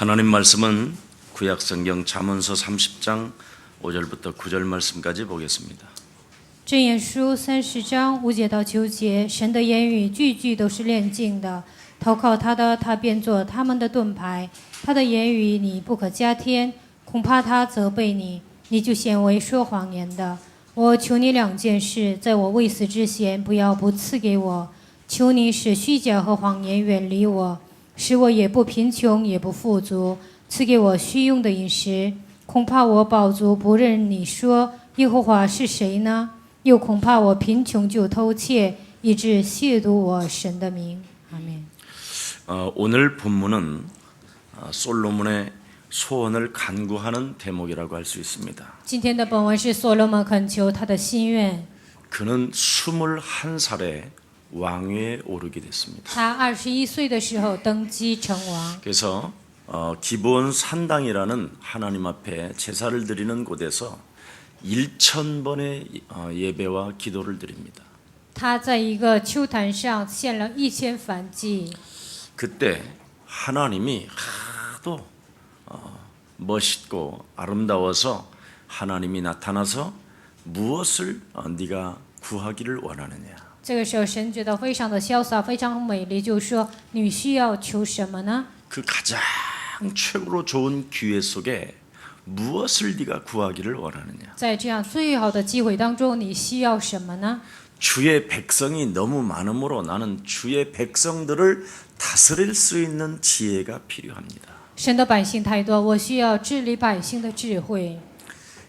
하나님 말씀은 구약성경 잠언서 30장 5절부터 9절 말씀까지 보겠습니다. 箴言书30章5节到9节，神的言语句句都是炼净的，投靠他的，他便做他们的盾牌。他的言语你不可加添，恐怕他责备你，你就显为说谎言的。我求你两件事，在我未死之前，不要不赐给我。求你使虚假和谎言远离我，使我也不贫穷也不富足，赐给我虚用的饮食。恐怕我饱足不认你说耶和华是谁呢？又恐怕我贫穷就偷窃，以致亵渎我神的名。阿门。 오늘 본문은 솔로몬의 소원을 간구하는 대목이라고 할 수 있습니다. 今天的本文是所罗门恳求他的心愿。 그는 21살에 왕위에 오르게 됐습니다. 他21岁的时候登基成王。 그래서 기본 산당이라는 하나님 앞에 제사를 드리는 곳에서 1000번의 예배와 기도를 드립니다. 他在一个丘坛上献了1000燔祭。 그때 하나님이 하도 멋있고 아름다워서 하나님이 나타나서 무엇을 네가 구하기를 원하느냐. 这个时候，神觉得非常的潇洒，非常美丽，就说：“你需要求什么呢？ 그 가장 최고로 좋은 기회 속에 무엇을 네가 구하기를 원하느냐. 在这样最好的机会当中，你需要什么呢？ 주의 백성이 너무 많으므로 나는 주의 백성들을 다스릴 수 있는 지혜가 필요합니다. 神的百姓太多，我需要治理百姓的智慧。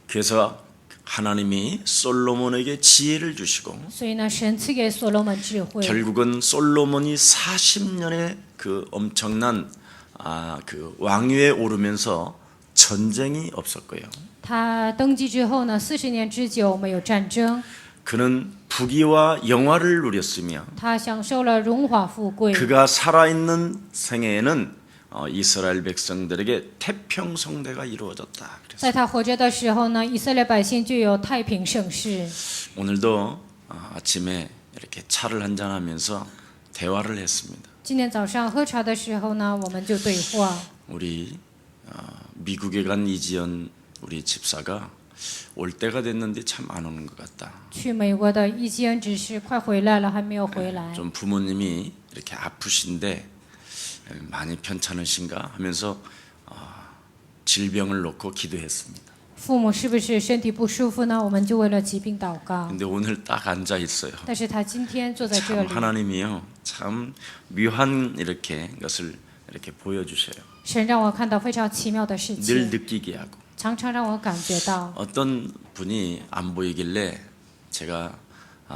그래서 하나님이 솔로몬에게 지혜를 주시고 所以呢，神赐给所罗门智慧。 결국은 솔로몬이 40년의 그 엄청난 그 왕위에 오르면서 전쟁이 없었고요. 他登基之后呢，40年之久没有战争， 그는 부귀와 영화를 누렸으며 他享受了荣华富贵。 그가 살아있는 생애에는 이스라엘 백성들에게 태평성대가 이루어졌다. 在他活着的时候呢，以色列百姓就有太平盛世。 오늘도 아침에 이렇게 차를 한잔하면서 대화를 했습니다. 今天早上喝茶的时候呢，我们就对话。 우리 미국에 간 이지연 우리 집사가 올 때가 됐는데 참 안 오는 것 같다. 去美国的伊基恩执事快回来了，还没有回来。 좀 부모님이 이렇게 아프신데 많이 편찮으신가 하면서 질병을 놓고 기도했습니다. 父母是不是身体不舒服呢？我们就为了疾病祷告。 근데 오늘 딱 앉아 있어요. 但是他今天坐在这 참 里， 하나님이요, 참 묘한 이렇게 것을 이렇게 보여주셔요. 神让我看到非常奇妙的事 늘 情， 느끼게 하고 常常让我感觉到。 어떤 분이 안 보이길래 제가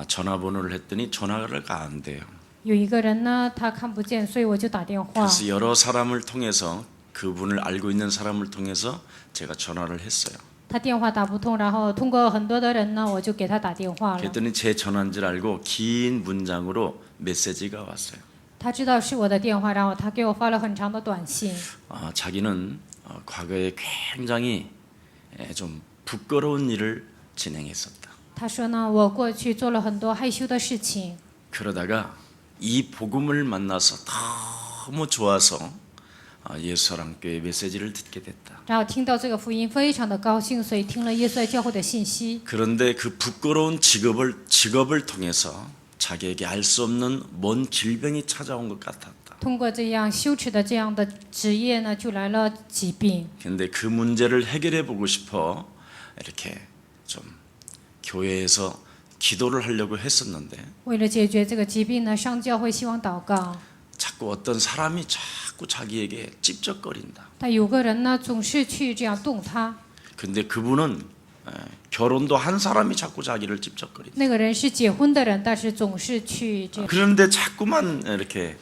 전화번호를 했더니 전화가 안 돼요. 有一个人呢，他看不见，所以我就打电话。 그래서 여러 사람을 통해서 그분을 알고 있는 사람을 통해서 제가 전화를 했어요. 他电话打不通，然后通过很多的人呢，我就给他打电话了。 그랬더니 제 전화인 줄 알고 긴 문장으로 메시지가 왔어요. 他知道是我的电话，然后他给我发了很长的短信。 자기는 과거에 굉장히 좀 부끄러운 일을 진행했었다. 他说呢，我过去做了很多害羞的事情， 그러다가 이 복음을 만나서 너무 좋아서 예수사랑교회 메시지를 듣게 됐다. 然后听到这个福音，非常的高兴，所以听了耶稣爱教会的信息。 그런데 그 부끄러운 직업을 통해서 자기에게 알 수 없는 먼 질병이 찾아온 것 같았다. 通过这样羞耻的这样的职业呢，就来了疾病。 그런데 그 문제를 해결해 보고 싶어 이렇게 좀 교회에서 기도를 하려고 했었는데 为了解决这个疾病呢，上教会希望祷告， 자꾸 어떤 사람이 자꾸 자기에게 찝쩍거린다. 但有个人呢，总是去这样动他。 근데 그분은 결혼도 한 사람이 자꾸 자기를 찝쩍거린다. 那个人是结婚的人，但是总是去这样。 그런데 자꾸만 이렇게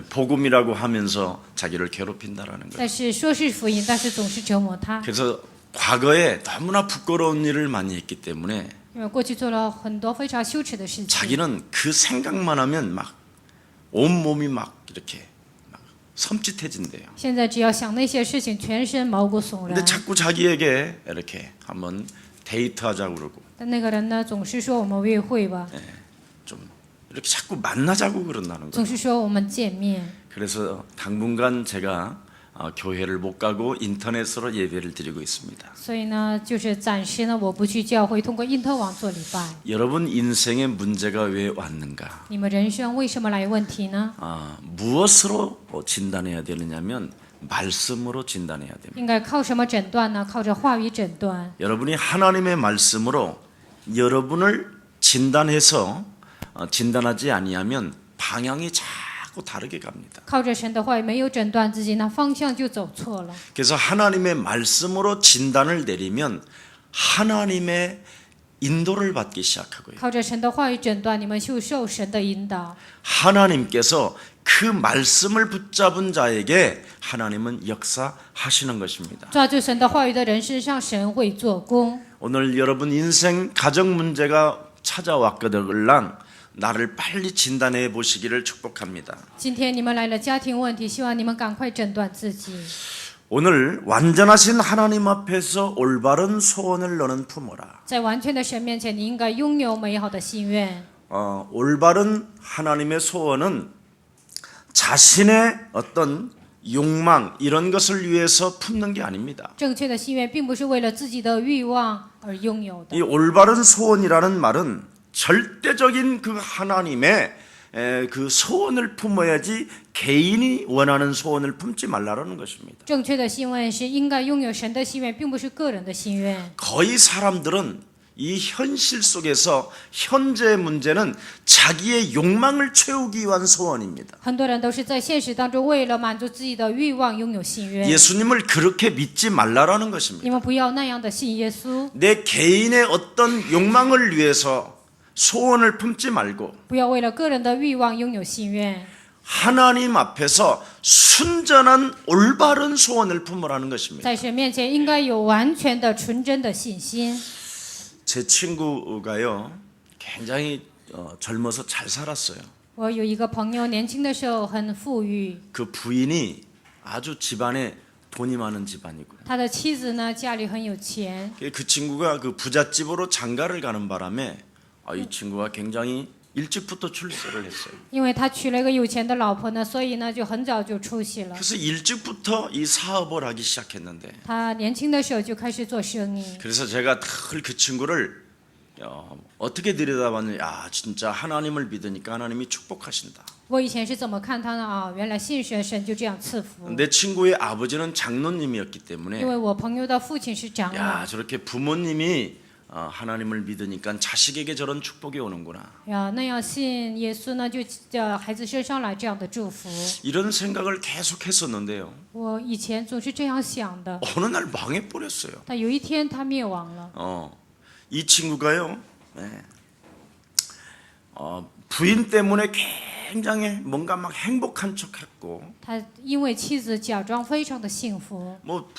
복음이라고 하면서 자기를 괴롭힌다라는 거예요. 但是说是福音，但是总是折磨他。 그래서 과거에 너무나 부끄러운 일을 많이 했기 때문에 因为过去做了很多非常羞耻的事情， 자기는 그 생각만 하면 막 온몸이 막 이렇게 막 섬찟해진대요. 现在只要想那些事情，全身毛骨悚 근데 然。 자꾸 자기에게 이렇게 한번 데이트하자고 그러고 但那个人呢，总是说我们约会吧， 좀 이렇게 자꾸 만나자고 그런다는 总 거예요. 是说我们见面。 그래서 당분간 제가 교회를 못 가고 인터넷으로 예배를 드리고 있습니다. 所以呢，就是暂时呢，我不去教会，通过因特网做礼拜。 여러분 인생의 문제가 왜 왔는가? 你们人生为什么来有问题呢？ 무엇으로 진단해야 되느냐면 말씀으로 진단해야 됩니다. 应该靠什么诊断呢？靠着话语诊断。 여러분이 하나님의 말씀으로 여러분을 진단해서 진단하지 아니하면 방향이 자꾸 다르게 갑니다. 靠着神的话语没有诊断自己，那方向就走错了。 그래서 하나님의 말씀으로 진단을 내리면 하나님의 인도를 받기 시작하고요. 靠着神的话语诊断，你们就受神的引导。 하나님께서 그 말씀을 붙잡은 자에게 하나님은 역사하시는 것입니다. 抓住神的话语的人身上，神会做工。 오늘 여러분 인생 가정 문제가 찾아왔거들랑 나를 빨리 진단해 보시기를 축복합니다. 今天你们来了家庭问题，希望你们赶快诊断自己。 오늘 완전하신 하나님 앞에서 올바른 소원을 너는 품어라. 在完全的神面前，你应该拥有美好的心愿。 올바른 하나님의 소원은 자신의 어떤 욕망 이런 것을 위해서 품는 게 아닙니다. 正确的心愿并不是为了自己的欲望而拥有的。 이 올바른 소원이라는 말은 절대적인 그 하나님의 그 소원을 품어야지 개인이 원하는 소원을 품지 말라라는 것입니다. 正确的心愿是应该拥有神的心愿，并不是个人的心愿。 거의 사람들은 이 현실 속에서 현재의 문제는 자기의 욕망을 채우기 위한 소원입니다. 很多人都是在现实当中为了满足自己的欲望拥有心愿。 예수님을 그렇게 믿지 말라라는 것입니다. 你们不要那样的信耶稣， 내 개인의 어떤 욕망을 위해서 소원을 품지 말고 不要为了个人的欲望拥有心愿。 하나님 앞에서 순전한 올바른 소원을 품으라는 것입니다. 在神面前应该有完全的纯真的信心。 제 친구가요 굉장히 젊어서 잘 살았어요. 我有一个朋友，年轻的时候很富裕， 그 부인이 아주 집안에 돈이 많은 집안이고요. 他的妻子呢家里很有钱， 그 친구가 그 부잣집으로 장가를 가는 바람에 이 친구가 굉장히 일찍부터 출세를 했어요. 因为他娶了一个有钱的老婆呢，所以呢就很早就出息了。 그래서 일찍부터 이 사업을 하기 시작했는데 他年轻的时候就开始做生意， 그래서 제가 늘 그 친구를 어떻게 들여다봤느냐, 야 진짜 하나님을 믿으니까 하나님이 축복하신다. 我以前是怎么看他呢？啊，原来信神，神就这样赐福。 내 친구의 아버지는 장로님이었기 때문에 因为我朋友的父亲是长 야 老， 저렇게 부모님이 하나님을 믿으니까 자식에게 저런 축복이 오는구나. 呀，那样信耶稣呢，就叫孩子身上来这样的祝福。 이런 생각을 계속했었는데요. 我以前总是这样想的， 어느 날 망해버렸어요. 但有一天他灭亡了。 이 친구가요. 부인 때문에 굉장히 뭔가 막 행복한 척했고 他因为妻子假装非常的幸福， 뭐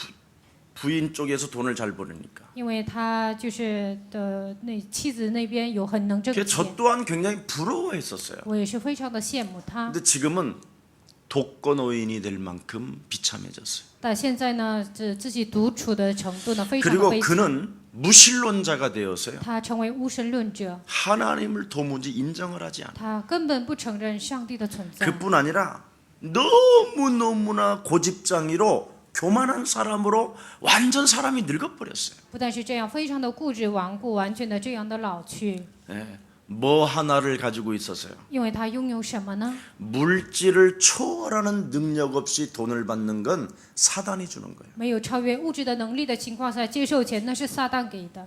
부인 쪽에서 돈을 잘 버니까. 因为他就是的那妻子那边有很能挣 그래서 钱， 저 또한 굉장히 부러워했었어요. 我也是非常的羡慕他。 근데 지금은 독거노인이 될 만큼 비참해졌어요. 但现在呢，自己独处的程度呢非常的 그리고 悲惨， 그는 무신론자가 되어서요. 他成为无神论者， 하나님을 도무지 인정을 하지 않아. 他根本不承认上帝的存在。 그뿐 아니라 너무너무나 고집장이로 교만한 사람으로 완전 사람이 늙어버렸어요. 不但是这样，非常的固执顽固，完全的这样的老去。 뭐 하나를 가지고 있었어요. 因为他拥有什么呢？ 물질을 초월하는 능력 없이 돈을 받는 건 사단이 주는 거예요. 没有超越物质的能力的情况下接受钱，那是撒旦给的。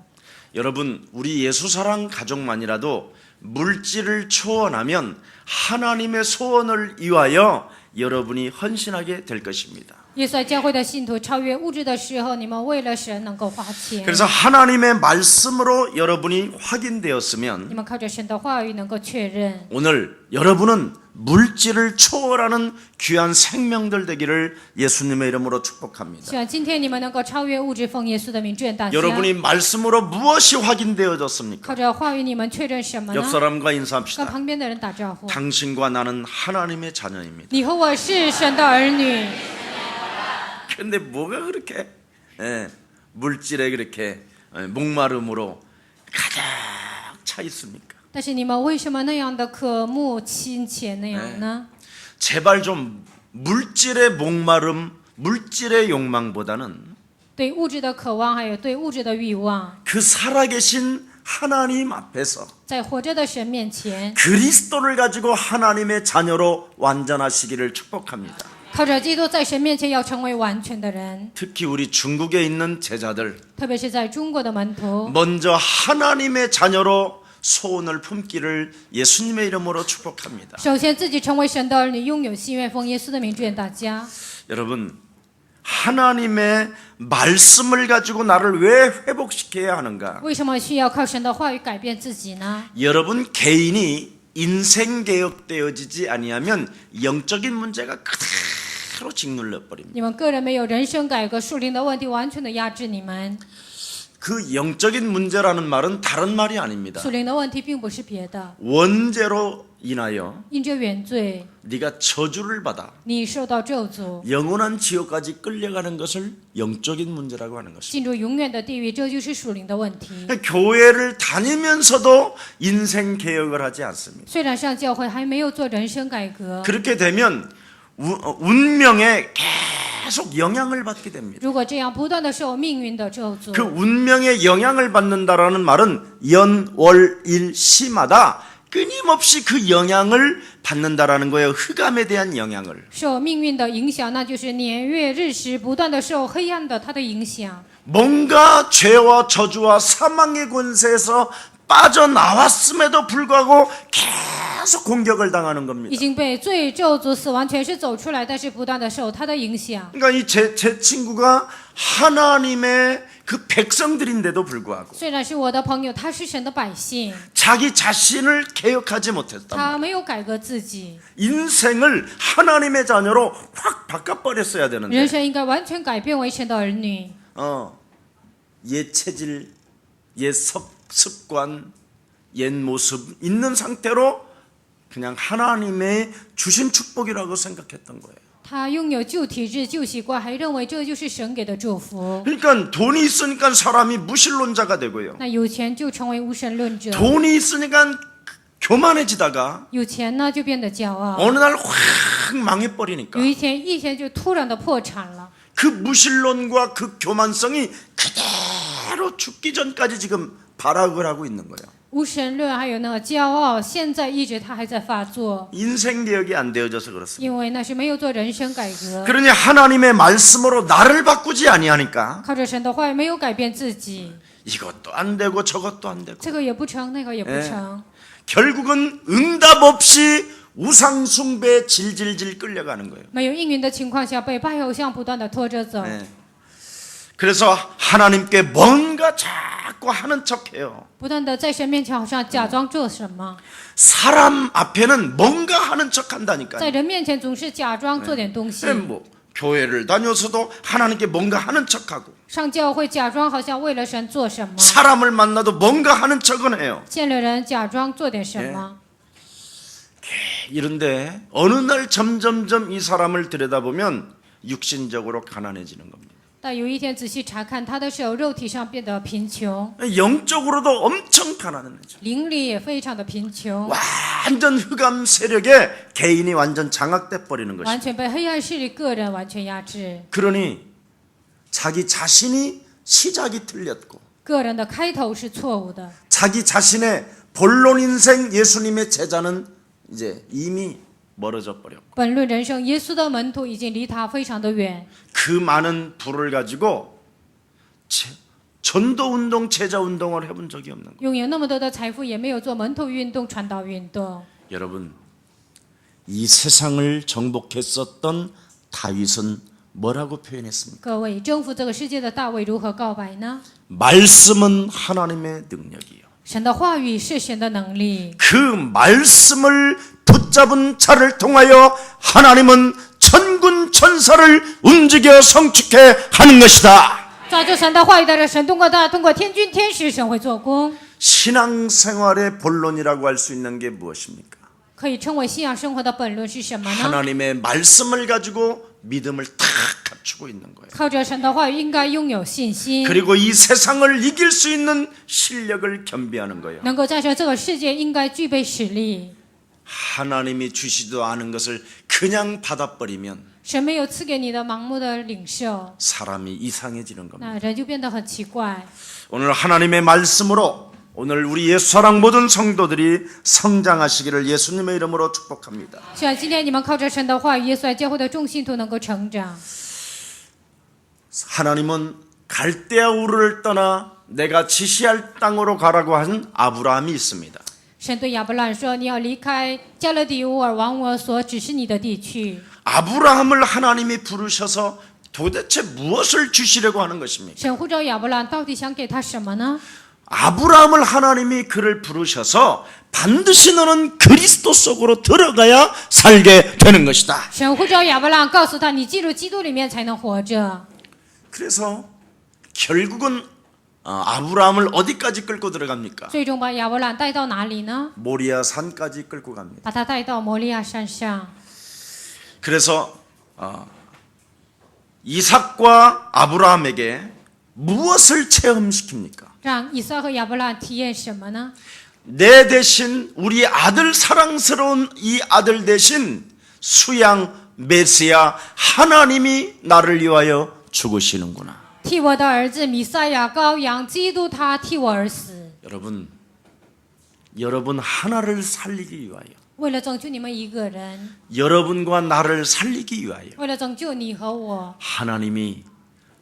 여러분, 우리 예수사랑 가족만이라도 물질을 초월하면 하나님의 소원을 위하여 여러분이 헌신하게 될 것입니다. 耶稣教会的信徒超越物质的时候，你们为了神能够花钱。 그래서 하나님의 말씀으로 여러분이 확인되었으면 你们靠着神的话语能够确认。 오늘 여러분은 물질을 초월하는 귀한 생명들 되기를 예수님의 이름으로 축복합니다. 希望今天你们能够超越物质，奉耶稣的名祝愿大家。 여러분이 말씀으로 무엇이 확인되어졌습니까? 靠着话语，你们确认什么呢？ 옆사람과 跟 인사합시다. 旁边的人打招呼。 당신과 나는 하나님의 자녀입니다. 你和我是神的儿女。 근데 뭐가 그렇게 물질에 그렇게 목마름으로 가득 차 있습니까? 但是你们为什么那样的渴慕金钱那样呢？ 제발 좀 물질의 목마름 물질의 욕망보다는 对物质的渴望，还有对物质的欲望， 그 살아계신 하나님 앞에서 在活着的神面前， 그리스도를 가지고 하나님의 자녀로 완전하시기를 축복합니다. 靠着基督在神面前要成为完全的人。 특히 우리 중국에 있는 제자들 特别是在中国的门徒， 먼저 하나님의 자녀로 소원을 품기를 예수님의 이름으로 축복합니다. 首先自己成为神的儿女，拥有心愿，奉耶稣的名祝愿大家。 여러분, 하나님의 말씀을 가지고 나를 왜 회복시켜야 하는가? 为什么需要靠神的话语改变自己呢？ 여러분 개인이 인생 개혁되어지지 아니하면 영적인 문제가 그대로 짓눌러 버립니다. 你们个人没有人生改革，属灵的问题完全的压制你们。 그 영적인 문제라는 말은 다른 말이 아닙니다. 属灵的问题并不是别的， 원죄로 인하여 因着原罪， 네가 저주를 받아 你受到咒诅， 영원한 지옥까지 끌려가는 것을 영적인 문제라고 하는 것입니다. 进入永远的地狱，这就是属灵的问题。 교회를 다니면서도 인생 개혁을 하지 않습니다. 虽然上教会还没有做人生改革， 그렇게 되면 운명에 계속 영향을 받게 됩니다. 如果这样不断的受命运的咒诅， 그 운명의 영향을 받는다라는 말은 연월일시마다 끊임없이 그 영향을 받는다라는 거예요. 흑암에 대한 영향을. 受命运的影响，那就是年月日时不断的受黑暗的它的影响。 뭔가 죄와 저주와 사망의 권세에서 빠져나왔음에도 불구하고 계속 공격을 당하는 已 겁니다. 经被罪、咒诅、死亡全是走出来，但是不断的受它的影响。 그러니까 이 제 친구가 하나님의 그 백성들인데도 불구하고 虽然是我的朋友，他是神的百姓， 자기 자신을 개혁하지 못했단 말이에요. 他没有改革自己， 인생을 하나님의 자녀로 확 바꿔버렸어야 人 되는데 生应该完全改变为神的儿女。 옛 체질, 옛 습관, 옛 모습 있는 상태로 그냥 하나님의 주신 축복이라고 생각했던 거예요. 他拥有旧体质、旧习惯，还认为这就是神给的祝福。 그러니까 돈이 있으니까 사람이 무신론자가 되고요. 那有钱就成为无神论者， 돈이 있으니까 교만해지다가 有钱呢就变得骄傲， 어느 날 확 망해버리니까 有一天就突然的破产了。 그 무신론과 그 교만성이 그대로 죽기 전까지 지금 발악을 하고 있는 거예요. 无神论还有那个骄傲，现在一直他还在发作， 인생 개혁이 안 되어져서 그렇습니다. 因为那是没有做人生改革， 그러니 하나님의 말씀으로 나를 바꾸지 아니하니까 靠着神的话语没有改变自己， 이것도 안 되고 저것도 안 되고 这个也不成，那个也不成， 결국은 응답 없이 우상 숭배에 질질질 끌려가는 거예요. 没有应允的情况下被拜偶像不断的拖着走。 그래서 하나님께 뭔가 자꾸 하는 척해요. 不断的在神面前好像假装做什么， 사람 앞에는 뭔가 하는 在 척한다니까요. 人面前总是假装做点东西， 뭐 교회를 다녀서도 하나님께 뭔가 하는 척하고 上教会假装好像为了神做什么， 사람을 만나도 뭔가 하는 척은 해요. 见了人假装做点什么。 이런데 어느 날 점점점 이 사람을 들여다보면 육신적으로 가난해지는 겁니다. 但有一天仔细查看他的时候，肉体上变得贫穷， 영적으로도 엄청 가난해져. 灵里也非常的贫穷， 완전 흑암 세력에 개인이 완전 장악돼 버리는 것이죠. 完全被黑暗势力个人完全压制， 그러니 자기 자신이 시작이 틀렸고 个人的开头是错误的， 자기 자신의 본론 인생 예수님의 제자는 이제 이미 멀어져 버렸고 本论人生，耶稣的门徒已经离他非常的远， 그 많은 부를 가지고 전도 운동, 제자 운동을 해본 적이 없는 거예요. 拥有那么多的财富，也没有做门徒运动、传道运动。 여러분, 이 세상을 정복했었던 다윗은 뭐라고 표현했습니까? 各位，征服这个世界的大卫如何告白呢？ 말씀은 하나님의 능력이요. 神的话语是神的能力， 그 말씀을 붙잡은 자를 통하여 하나님은 천군 천사를 움직여 성축해 하는 것이다. 抓住神的话语的人，神通过他，通过天军天使，神会做工。 신앙생활의 본론이라고 할 수 있는 게 무엇입니까? 可以称为信仰生活的本论是什么呢？ 하나님의 말씀을 가지고 믿음을 탁 갖추고 있는 거예요. 靠着神的话语，应该拥有信心， 그리고 이 세상을 이길 수 있는 실력을 겸비하는 거예요. 能够战胜这个世界，应该具备实力。 하나님이 주시지도 않은 것을 그냥 받아버리면 神没有赐给你的盲目的领受， 사람이 이상해지는 겁니다. 那人就变得很奇怪。 오늘 하나님의 말씀으로 오늘 우리 예수사랑 모든 성도들이 성장하시기를 예수님의 이름으로 축복합니다. 希望今天你们靠着神的话语，耶稣来教会的众信徒能够成长。 하나님은 갈대아 우르를 떠나 내가 지시할 땅으로 가라고 한 아브라함이 있습니다. 神对亚伯兰说：“你要离开加勒底乌尔，往我所指示你的地去。” 아브라함을 하나님이 부르셔서 도대체 무엇을 주시려고 하는 것입니까? 神呼召亚伯兰，到底想给他什么呢？ 아브라함을 하나님이 그를 부르셔서 반드시 너는 그리스도 속으로 들어가야 살게 되는 것이다. 神呼召亚伯兰，告诉他：“你进入基督里面才能活着。” 그래서 결국은 아브라함을 어디까지 끌고 들어갑니까? 最终把亚伯兰带到哪里呢？ 모리아 산까지 끌고 갑니다. 把他带到摩利亚山上。 그래서 이삭과 아브라함에게 무엇을 체험시킵니까? 让以撒和亚伯兰体验什么呢？ 내 대신 우리 아들 사랑스러운 이 아들 대신 수양 메시아 하나님이 나를 위하여 죽으시는구나. 替我的儿子弥赛亚羔羊基督，他替我而死， 여러분 하나를 살리기 위하여 为了拯救你们一个人， 여러분과 나를 살리기 위하여 为了拯救你和我， 하나님이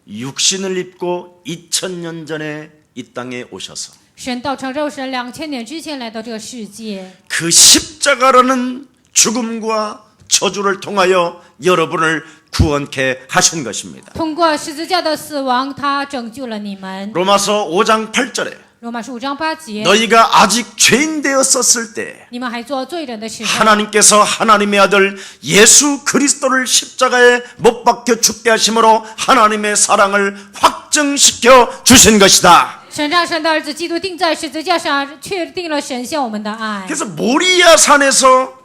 육신을 입고 2000년 전에 이 땅에 오셔서 神道成肉身2000年之前来到这个世界， 그 십자가라는 죽음과 저주를 통하여 여러분을 구원케 하신 것입니다. 通过十字架的死亡，他拯救了你们。 로마서 5장 8절에 罗马书5章8节， 너희가 아직 죄인 되었었을 때 你们还做罪人的时候， 하나님께서 하나님의 아들 예수 그리스도를 십자가에 못 박혀 죽게 하심으로 하나님의 사랑을 확증시켜 주신 것이다. 神让神的儿子基督钉在十字架上，确定了神向我们的爱。 그래서 모리아 산에서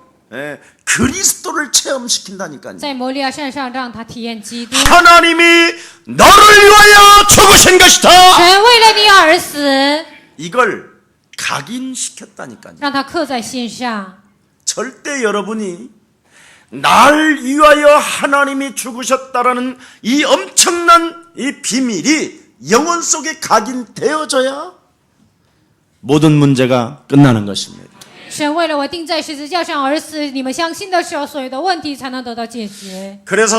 그리스도를 체험시킨다니까요. 在摩利亚山上让他体验基督， 하나님이 너를 위하여 죽으신 것이다. 神为了你而死， 이걸 각인시켰다니까요. 让他刻在心上。 절대 여러분이 날 위하여 하나님이 죽으셨다라는 이 엄청난 이 비밀이 영혼 속에 각인되어져야 모든 문제가 끝나는 것입니다. 神为了我钉在十字架上而死，你们相信的时候，所有的问题才能得到解决。 그래서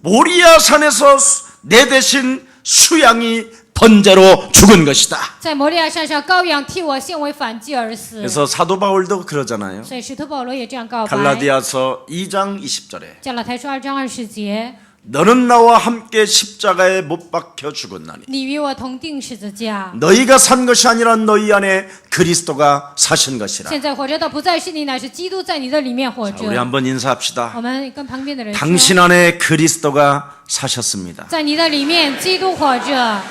모리아 산에서 내 대신 수양이 번제로 죽은 것이다. 在摩利亚山上，羔羊替我献为反祭而死。 그래서 사도 바울도 그러잖아요. 所以使徒保罗也这样告白。 갈라디아서 2장 20절에 加拉太书2章20节， 너는 나와 함께 십자가에 못 박혀 죽었나니 你与我同定十字架。 너희가 산 것이 아니라 너희 안에 그리스도가 사신 것이라. 现在活着的不再是你，乃是基督在你的里面活 자, 着。 우리 한번 인사합시다. 我们跟旁边的人说， 당신 안에 그리스도가 사셨습니다. 在你的里面，基督活着；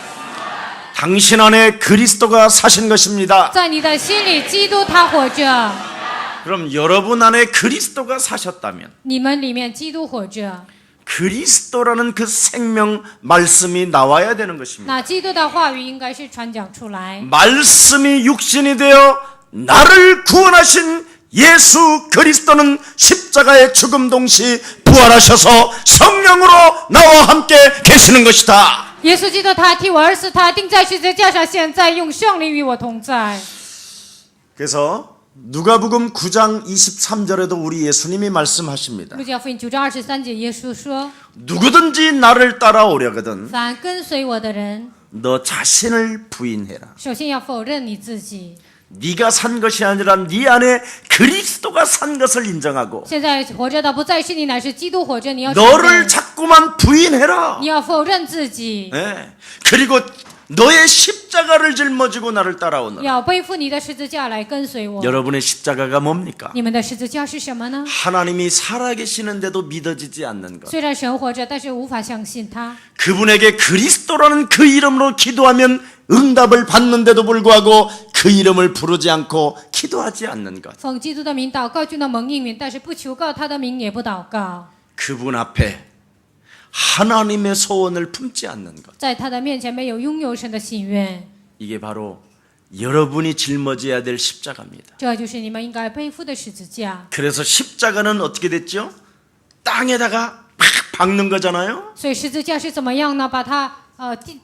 당신 안에 그리스도가 사신 것입니다. 在你的心里，基督他活着。 그럼 여러분 안에 그리스도가 사셨다면 你们里面，基督活着。 그리스도라는 그 생명 말씀이 나와야 되는 것입니다. 那基督的话语应该是传讲出来。 말씀이 육신이 되어 나를 구원하신 예수 그리스도는 십자가의 죽음 동시 부활하셔서 성령으로 나와 함께 계시는 것이다. 耶稣基督他替我而死，他钉在十字架上，现在用圣灵与我同在。 그래서 누가복음 9장 23절에도 우리 예수님이 말씀하십니다. 路加福音9章23节，耶稣说 누구든지 나를 따라오려거든 凡跟随我的人， 너 자신을 부인해라. 首先要否认你自己。 네가 산 것이 아니라 네 안에 그리스도가 산 것을 인정하고 现在活着的不再是你，乃是基督活着。你要承 너를 认， 자꾸만 부인해라. 你要否认自己， 예. 그리고 너의 십자가를 짊어지고 나를 따라오너라. 要背负你的十字架来跟随我。 여러분의 십자가가 뭡니까? 你们的十字架是什么呢？ 하나님이 살아계시는데도 믿어지지 않는 것. 虽然神活着，但是无法相信他。 그분에게 그리스도라는 그 이름으로 기도하면 응답을 받는데도 불구하고 그 이름을 부르지 않고 기도하지 않는 것. 奉基督的名祷告就能蒙应允，但是不求告他的名也不祷告， 그분 앞에 하나님의 소원을 품지 않는 것. 在他的面前没有拥有神的心愿， 이게 바로 여러분이 짊어져야 될 십자가입니다. 这就是你们应该背负的十字架。 그래서 십자가는 어떻게 됐죠? 땅에다가 박는 거잖아요. 所以十字架是怎么样呢？把它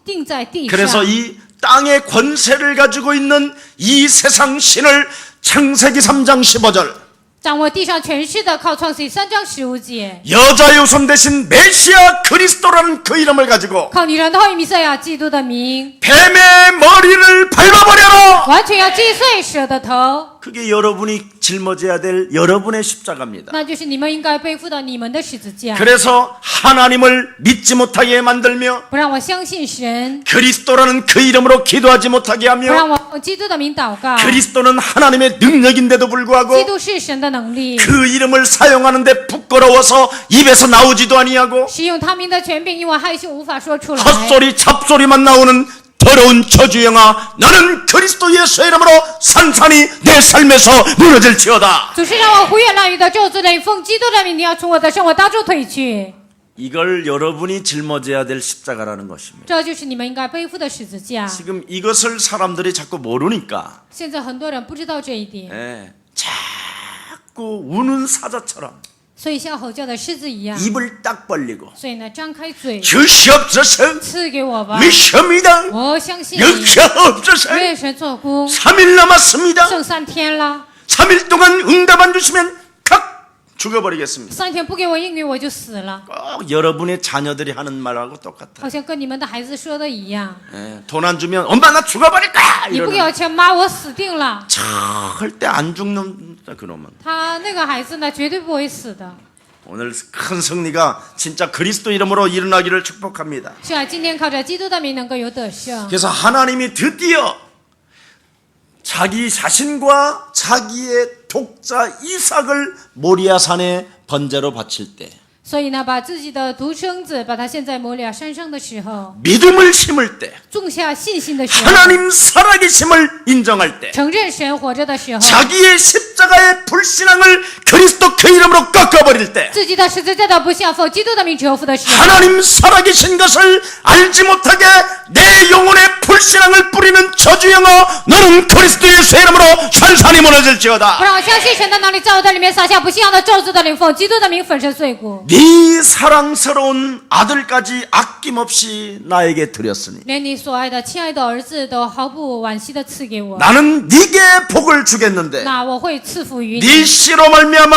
钉在地 그래서 上。 이 땅의 권세를 가지고 있는 이 세상 신을 창세기 3장 15절 掌握地上权势的，靠创世记3章15节， 여자의 후손 대신 메시아 그리스도라는 그 이름을 가지고 靠女人的后裔弥赛亚基督的名， 뱀의 머리를 밟아버려라. 完全要击碎蛇的头。 그게 여러분이 짊어져야 될 여러분의 십자가입니다. 那就是你们应该背负的你们的十字架， 그래서 하나님을 믿지 못하게 만들며 不让我相信神， 그리스도라는 그 이름으로 기도하지 못하게 不 하며 让我用基督的名祷告。 그리스도는 하나님의 능력인데도 基 불구하고 督是神的能力， 그 이름을 사용하는데 부끄러워서 입에서 나오지도 아니하고 使用他名的权柄，因为害羞无法说出来。 헛소리 잡소리만 나오는 더러운 저주영아 너는 그리스도 예수의 이름으로 산산이 내 삶에서 무너질지어다. 主是让我胡言乱语的咒诅人，奉基督的名，你要从我的生活当中退去。 이걸 여러분이 짊어져야 될 십자가라는 것입니다. 这就是你们应该背负的十字架。 지금 이것을 사람들이 자꾸 모르니까 现在很多人不知道这一点， 자꾸 우는 사자처럼 所以像吼叫的狮子一样。 입을 딱 벌리고 所以呢，张开嘴， 주시옵소서 赐给我吧， 믿습니다 我相信你。 역사옵소서 为神做工， 3일 남았습니다 剩3天了， 3일 동안 응답 안 주시면 각 죽어버리겠습니다. 3天不给我应允，我就死了。 꼭 여러분의 자녀들이 하는 말하고 똑같아요. 好像跟你们的孩子说的一样， 돈 안 주면 엄마 나 죽어버릴까 你不给 이러는 我钱，妈，我死定了。 절대 안 죽는 그놈은 他那个孩子呢，绝对不会死的。 오늘 큰 승리가 진짜 그리스도 이름으로 일어나기를 축복합니다. 是啊，今天靠着基督的名能够有得胜。 그래서 하나님이 드디어 자기 자신과 자기의 독자 이삭을 모리아산에 번제로 바칠 때 所以呢，把自己的独生子，把他献在摩利亚山上的时候， 믿음을 심을 때 种下信心的时候， 하나님 살아계심을 인정할 때 承认神活着的时候， 자기의 십자가의 불신앙을 그리스도 그 이름으로 꺾어버릴 때 自己的十字架的不信奉基督的名折服的时候， 하나님 살아계신 것을 알지 못하게 내 영혼의 불신앙을 뿌리는 저주영아 너는 그리스도 예수의 이름으로 산산이 不 무너질지어다. 让我相信神的能力，在我的里面撒下不信仰的咒诅的灵，奉基督的名粉身碎骨。 네 사랑스러운 아들까지 아낌없이 나에게 드렸으니 连你所爱的亲爱的儿子都毫不惋惜的赐给我， 나는 네게 복을 주겠는데 那我会赐福于 네 你。 씨로 말미암아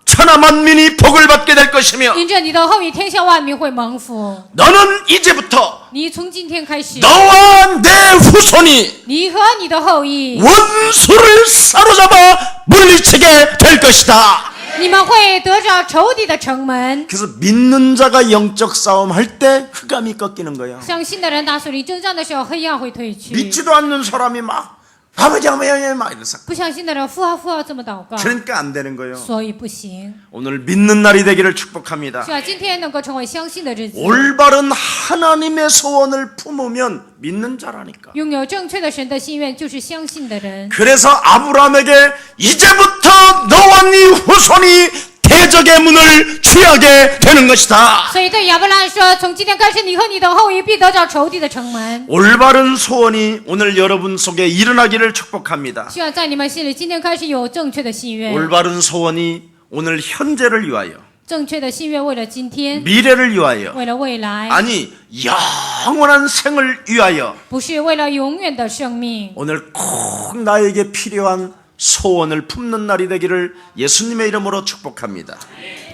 천하 만민이 복을 받게 될 것이며 因着你的后裔，天下万民会蒙福。 너는 이제부터 你从今天开始， 너와 내 후손이 你和你的后裔， 원수를 사로잡아 물리치게 될 것이다. 你们会得着仇敌的城门。 그래서 믿는 자가 영적 싸움 할 때 흑암이 꺾이는 거예요. 相信的人打属灵征战的时候，黑暗会退去。 믿지도 않는 사람이 막 아버지 막 이래서 不相信的人，父啊父啊这么祷告， 그러니까 안 되는 거예요. 所以不行。 오늘 믿는 날이 되기를 축복합니다. 是啊，今天能够成为相信的日子， 올바른 하나님의 소원을 품으면 믿는 자라니까. 拥有正确的神的心愿，就是相信的人。 그래서 아브라함에게 이제부터 너와 네 후손이 대적의 문을 취하게 되는 것이다. 所以对亚伯兰说，从今天开始，你和你的后裔必得着仇敌的城门。 올바른 소원이 오늘 여러분 속에 일어나기를 축복합니다. 希望在你们心里，今天开始有正确的心愿。 올바른 소원이 오늘 현재를 위하여 正确的心愿为了今天， 미래를 위하여 为了未来， 아니 영원한 생을 위하여 不是为了永远的生命。 오늘 꼭 나에게 필요한 소원을 품는 날이 되기를 예수님의 이름으로 축복합니다.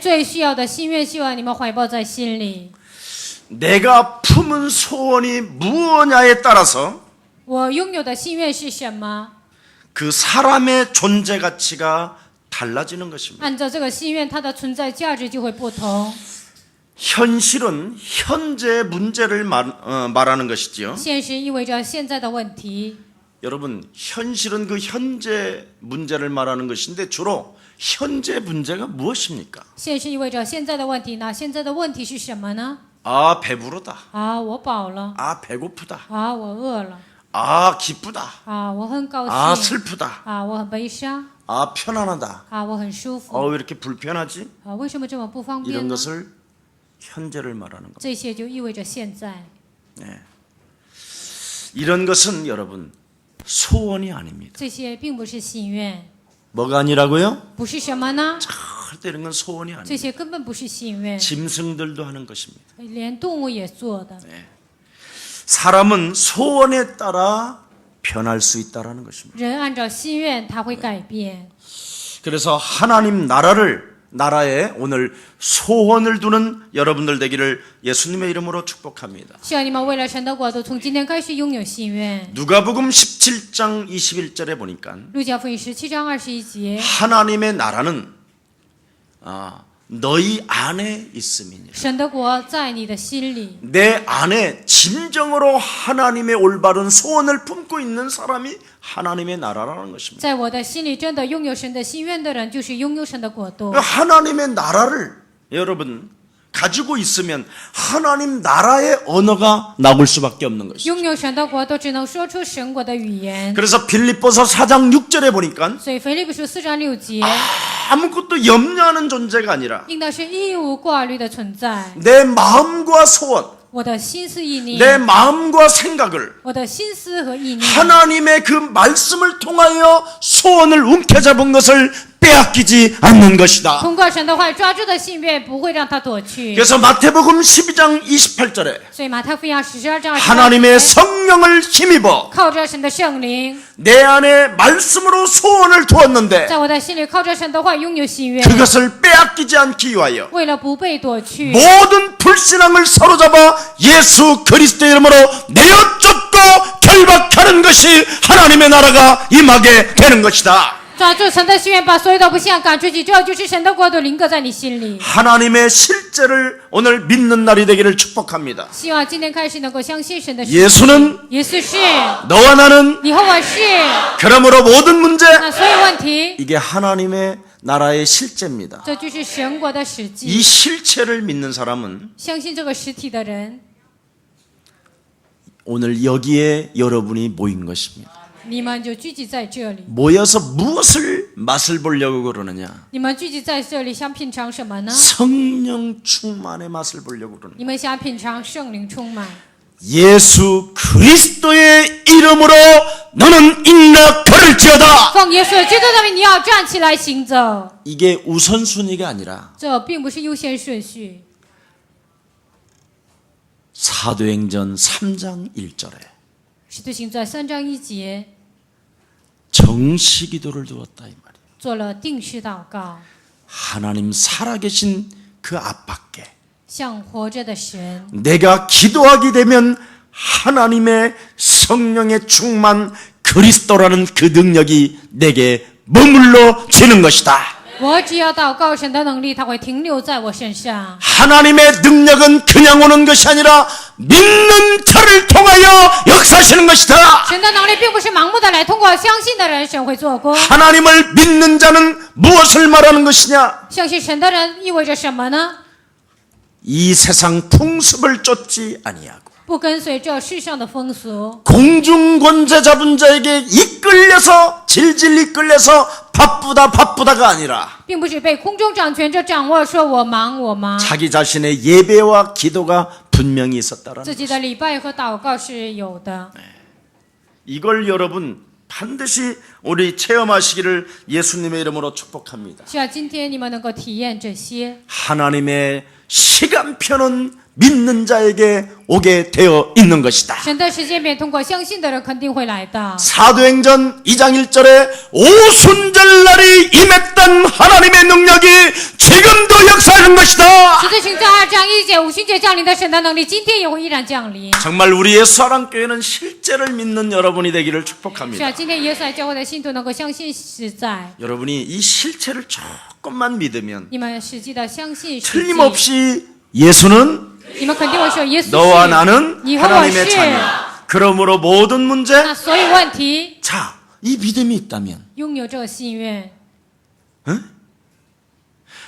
最需要的心愿，希望你们怀抱在心里。 내가 품은 소원이 무엇냐에 따라서 我拥有的心愿是什么？ 그 사람의 존재 가치가 달라지는 것입니다. 按照这个心愿，它的存在价值就会不同。 현실은 현재 문제를 말하는 것이지요. 现实意味着现在的问题。 여러분, 현실은 그 현재 문제를 말하는 것인데 주로 현재 문제가 무엇입니까? 现实意味着现在的问题，那现在的问题是什么呢？ 아, 배부르다. 啊，我饱了。 아, 배고프다. 啊，我饿了。 아, 기쁘다. 啊，我很高 아, 兴。 슬프다. 啊，我很悲伤。 아, 편안하다. 啊，我很舒服。 왜 이렇게 불편하지? 啊，为什么这么不方 이런 便呢？ 것을 현재를 말하는 겁니다. 这些就意味着现在。 이런 것은 여러분 소원이 아닙니다. 这些并不是心愿， 뭐가 아니라고요? 不是什么呢？ 되는 건 소원이 这 아니에요. 些根本不是心愿， 짐승들도 하는 것입니다. 连动物也做的。 사람은 소원에 따라 변할 수 있다라는 것입니다. 人按照心愿，他会改变。 그래서 하나님 나라에 오늘 소원을 두는 여러분들 되기를 예수님의 이름으로 축복합니다. 希望你们为了神的国度，从今天开始拥有心愿。 누가복음 17장 21절에 보니까 路加福音17章21节， 하나님의 나라는 너희 안에 있음이니라. 神的国在你的心里。 내 안에 진정으로 하나님의 올바른 소원을 품고 있는 사람이 하나님의 나라라는 것입니다. 在我的心里，真的拥有神的心愿的人，就是拥有神的国度。 하나님의 나라를 여러분 가지고 있으면 하나님 나라의 언어가 나올 수밖에 없는 것이죠. 拥有神的国度，只能说出神国的语言。 그래서 빌립보서 4장 6절에 보니까 所以腓立比书4章6节， 아무것도 염려하는 존재가 아니라 应当是一无挂虑的存在。 내 마음과 소원, 我的心思意念， 내 마음과 생각을 我的心思和意念， 하나님의 그 말씀을 통하여 소원을 움켜잡은 것을 빼앗기지 않는 것이다. 通过神的话抓住的心愿，不会让他躲去。 그래서 마태복음 12장 28절에 所以马太福音12章28 하나님의 节， 성령을 힘입어 靠着神的圣灵， 내 안에 말씀으로 소원을 두었는데 在我的心里靠着神的话拥有心愿， 그것을 빼앗기지 않기 위하여 为了不被夺去， 모든 불신앙을 사로잡아 예수 그리스도의 이름으로 내어쫓고 결박하는 것이 하나님의 나라가 임하게 되는 것이다. 抓住神的心愿，把所有的不信赶出去，这就是神的国度临格在你心里。 하나님의 실제를 오늘 믿는 날이 되기를 축복합니다. 希望今天开始能够相信神的事。 예수는 耶稣是， 너와 나는 你和我是， 그러므로 모든 문제 那所有问题， 이게 하나님의 나라의 실제입니다. 这就是神国的实 이 际。 실체를 믿는 사람은 相信这个实体的人， 오늘 여기에 여러분이 모인 것입니다. 你们就聚集在这里。 모여서 무엇을 맛을 보려고 그러느냐? 你们聚集在这里，想品尝什么呢？ 성령 충만의 맛을 보려고 그러느냐? 你们想品尝圣灵充满。 예수 그리스도의 이름으로 너는 일어나 걸을지어다. 奉耶稣基督的名，你要站起来行走。 이게 우선순위가 아니라 这并不是优先顺序。 사도행전 3장 1절에 使徒行传3章1节 정시기도를 두었다 이 말이에요. 做了定时祷告， 하나님 살아계신 그 앞밖에 向活着的神。 내가 기도하게 되면 하나님의 성령의 충만 그리스도라는 그 능력이 내게 머물러지는 것이다. 我只要祷告，神的能力，它会停留在我身上。 하나님의 능력은 그냥 오는 것이 아니라 믿는 자를 통하여 역사하시는 것이다. 神的能力并不是盲目的来，通过相信的人，神会做工。 하나님을 믿는 자는 무엇을 말하는 것이냐? 相信神的人意味着什么呢？ 이 세상 풍습을 쫓지 아니하고 不跟随这世上的风俗， 공중권세 잡은 자에게 이끌려서 질질 이끌려서 바쁘다가 아니라 并不是被空中掌权者掌握，说我忙我忙。 자기 자신의 예배와 기도가 분명히 있었다라는 自己的礼拜和祷告是有的。 이걸 여러분 반드시 우리 체험하시기를 예수님의 이름으로 축복합니다. 希望今天你们能够体验这些。 하나님의 시간표는 믿는 자에게 오게 되어 있는 것이다. 神的时间表通过相信的人肯定会来到。 사도행전 2장 1절에 오순절날이 임했던 하나님의 능력이 지금도 역사하는 것이다. 使徒行传2章1节，五旬节降临的神的能力，今天也会依然降临。 정말 우리 예수사랑교회는 실제를 믿는 여러분이 되기를 是 축복합니다. 啊，今天耶稣来教会的信徒能够相信实在， 여러분이 이 실체를 조금만 믿으면 你们实际的相信实际， 틀림없이 예수는 你们肯定会说耶稣 너와 是， 나는 你和我 하나님의 是。 자녀. 그러므로 모든 문제 那所有问题， 자, 이 믿음이 있다면 拥有这个心愿，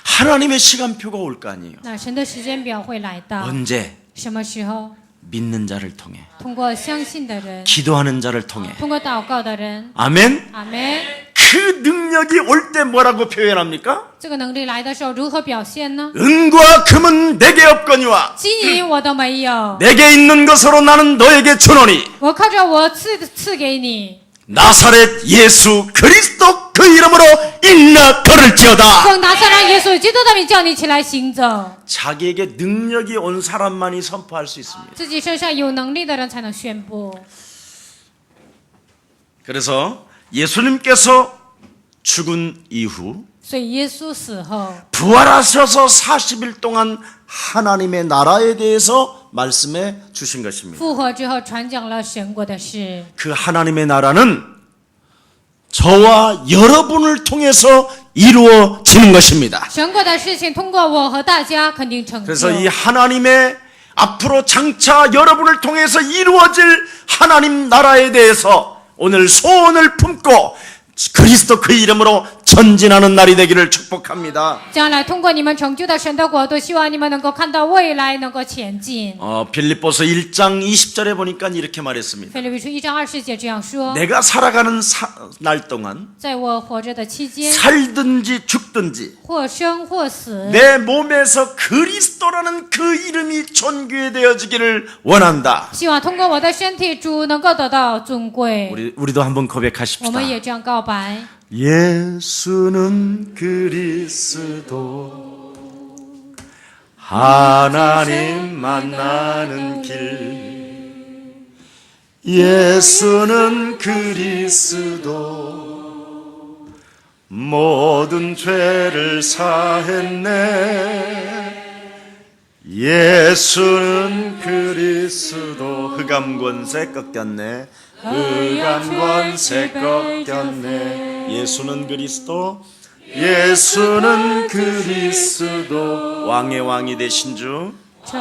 하나님의 시간표가 올 거 아니에요. 那神的时间表会来到。 언제? 什么时候？ 믿는 자를 통해 通过相信的人， 기도하는 자를 통해 通过祷告的人。 아멘. 阿门。 그 능력이 올 때 뭐라고 표현합니까? 这个能力来的时候如何表现呢？ 은과 금은 내게 없거니와 金银我都没有， 내게 있는 것으로 나는 너에게 주노니 我靠着我赐给你。 나사렛 예수 그리스도 그 이름으로 일어나 걸을지어다. 奉拿撒勒耶稣基督的名叫你起来行走。 자기에게 능력이 온 사람만이 선포할 수 있습니다. 自己身上有能力的人才能宣布。 그래서 예수님께서 죽은 이후 所以耶稣死后， 부활하셔서 40일 동안 하나님의 나라에 대해서 말씀해 주신 것입니다. 复活之后传讲了神国的事。 그 하나님의 나라는 저와 여러분을 통해서 이루어지는 것입니다. 神国的事情通过我和大家肯定成就。 그래서 이 하나님의 앞으로 장차 여러분을 통해서 이루어질 하나님 나라에 대해서 오늘 소원을 품고 그리스도 그 이름으로 전진하는 날이 되기를 축복합니다. 将来通过你们成就的神的国度，希望你们能够看到未来，能够前进。 빌립보서 1장 20절에 보니까 이렇게 말했습니다. 腓立比书1章20节这样说： 내가 살아가는 날 동안 在我活着的期间， 살든지 죽든지 或生或死， 내 몸에서 그리스도라는 그 이름이 존귀되어지기를 원한다. 希望通过我的身体，主能够得到尊贵。 우리도 한번 我 고백하십시다. 们也这样告白。 예수는 그리스도 하나님 만나는 길 예수는 그리스도 모든 죄를 사했네 예수는 그리스도 흑암권세 꺾였네 흑암권세 꺾였네 예수는 그리스도 예수는 그리스도 왕의 왕이 되신 주 成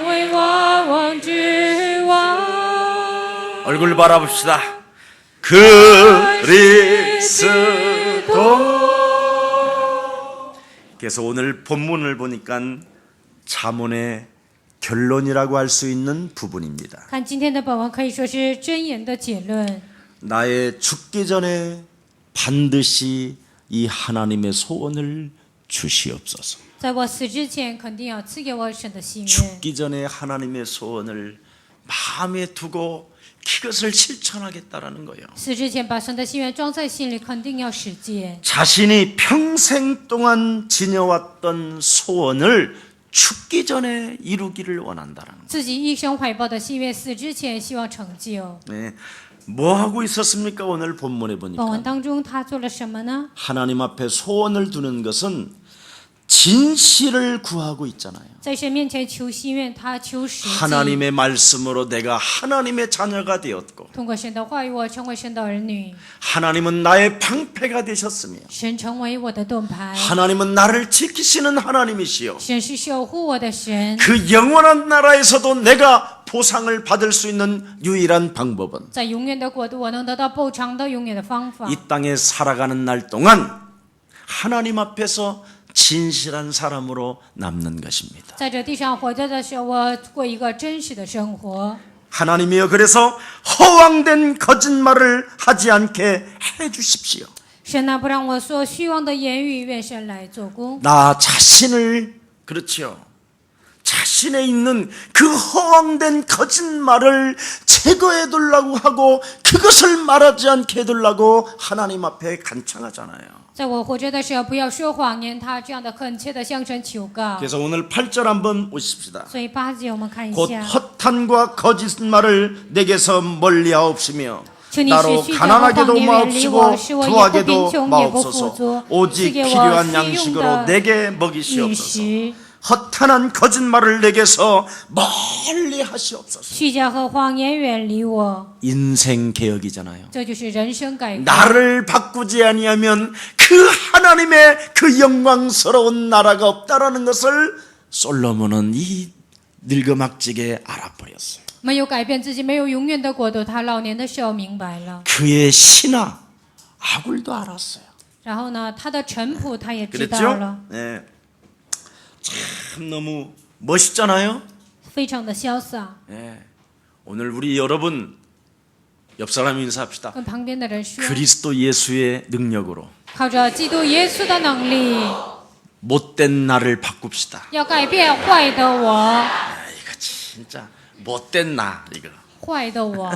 为万王之王。 얼굴 바라봅시다. 그리스도. 그래서 오늘 본문을 보니까 잠언의 결론이라고 할 수 있는 부분입니다. 看今天的本文，可以说是箴言的结论。 나의 죽기 전에 반드시 이 하나님의 소원을 주시옵소서. 在我死之前，肯定要赐给我神的心愿。 죽기 전에 하나님의 소원을 마음에 두고 그것을 실천하겠다라는 거예요. 死之前把神的心愿装在心里，肯定要实践。 자신이 평생 동안 지녀왔던 소원을 죽기 전에 이루기를 원한다는 거예요. 自己一生怀抱的心愿，死之前希望成就。 네. 뭐 하고 있었습니까? 오늘 본문에 本文 보니까 当中，他做了什么呢？ 하나님 앞에 소원을 두는 것은 진실을 구하고 있잖아요. 在神面前求心愿，他求实际。 하나님의 말씀으로 내가 하나님의 자녀가 되었고 通过神的话语，我成为神的儿女。 하나님은 나의 방패가 되셨으며 神成为我的盾牌， 하나님은 나를 지키시는 하나님이시요 神是守护我的神。 그 영원한 나라에서도 내가 보상을 받을 수 있는 유일한 방법은 在永远的国度，我能得到补偿的永远的方法。 이 땅에 살아가는 날 동안 하나님 앞에서 진실한 사람으로 남는 것입니다. 在这地上活着的时候，我过一个真实的生活。 하나님이여 그래서 허황된 거짓말을 하지 않게 해 주십시오. 神啊，不让我说虚妄的言语，愿神来做工。 나 자신을 그렇지요. 자신에 있는 그 허황된 거짓말을 제거해 두려고 하고 그것을 말하지 않게 해두려고 하나님 앞에 간청하잖아요. 在我活着的时候，不要说谎言，他这样的恳切的向神求告。 그래서 오늘 8절 한번 보십시다. 所以8节我们看一 곧 下， 허탄과 거짓말을 내게서 멀리하옵시며 求你 나로 使虚假和谎 가난하게도 言远离我， 마옵시고 使我也不贫 부하게도 穷，也不富 마옵소서 足， 오직 赐给我 필요한 虚用 양식으로 的 내게 饮 먹이시옵소서. 食。 허탄한 거짓말을 내게서 멀리 하시옵소서. 虚假和谎言远离我， 인생 개혁이잖아요. 这就是人生改革。 나를 바꾸지 아니하면 그 하나님의 그 영광스러운 나라가 없다라는 것을 솔로몬은 이 늙어막지게 알아버렸어요. 没有改变自己，没有永远的国度。他老年的时候明白了， 그의 신하 아굴도 알았어요. 然后呢，他的臣仆他也知道 그랬죠? 了， 네. 참 너무 멋있잖아요. 非常的潇洒。 네. 오늘 우리 여러분 옆 사람 인사합시다. 跟旁边的人说， 그리스도 예수의 능력으로 靠着基督耶稣的能力， 못된 나를 바꿉시다. 要改变坏的我， 이거 진짜 못된 나 이거. 坏的我，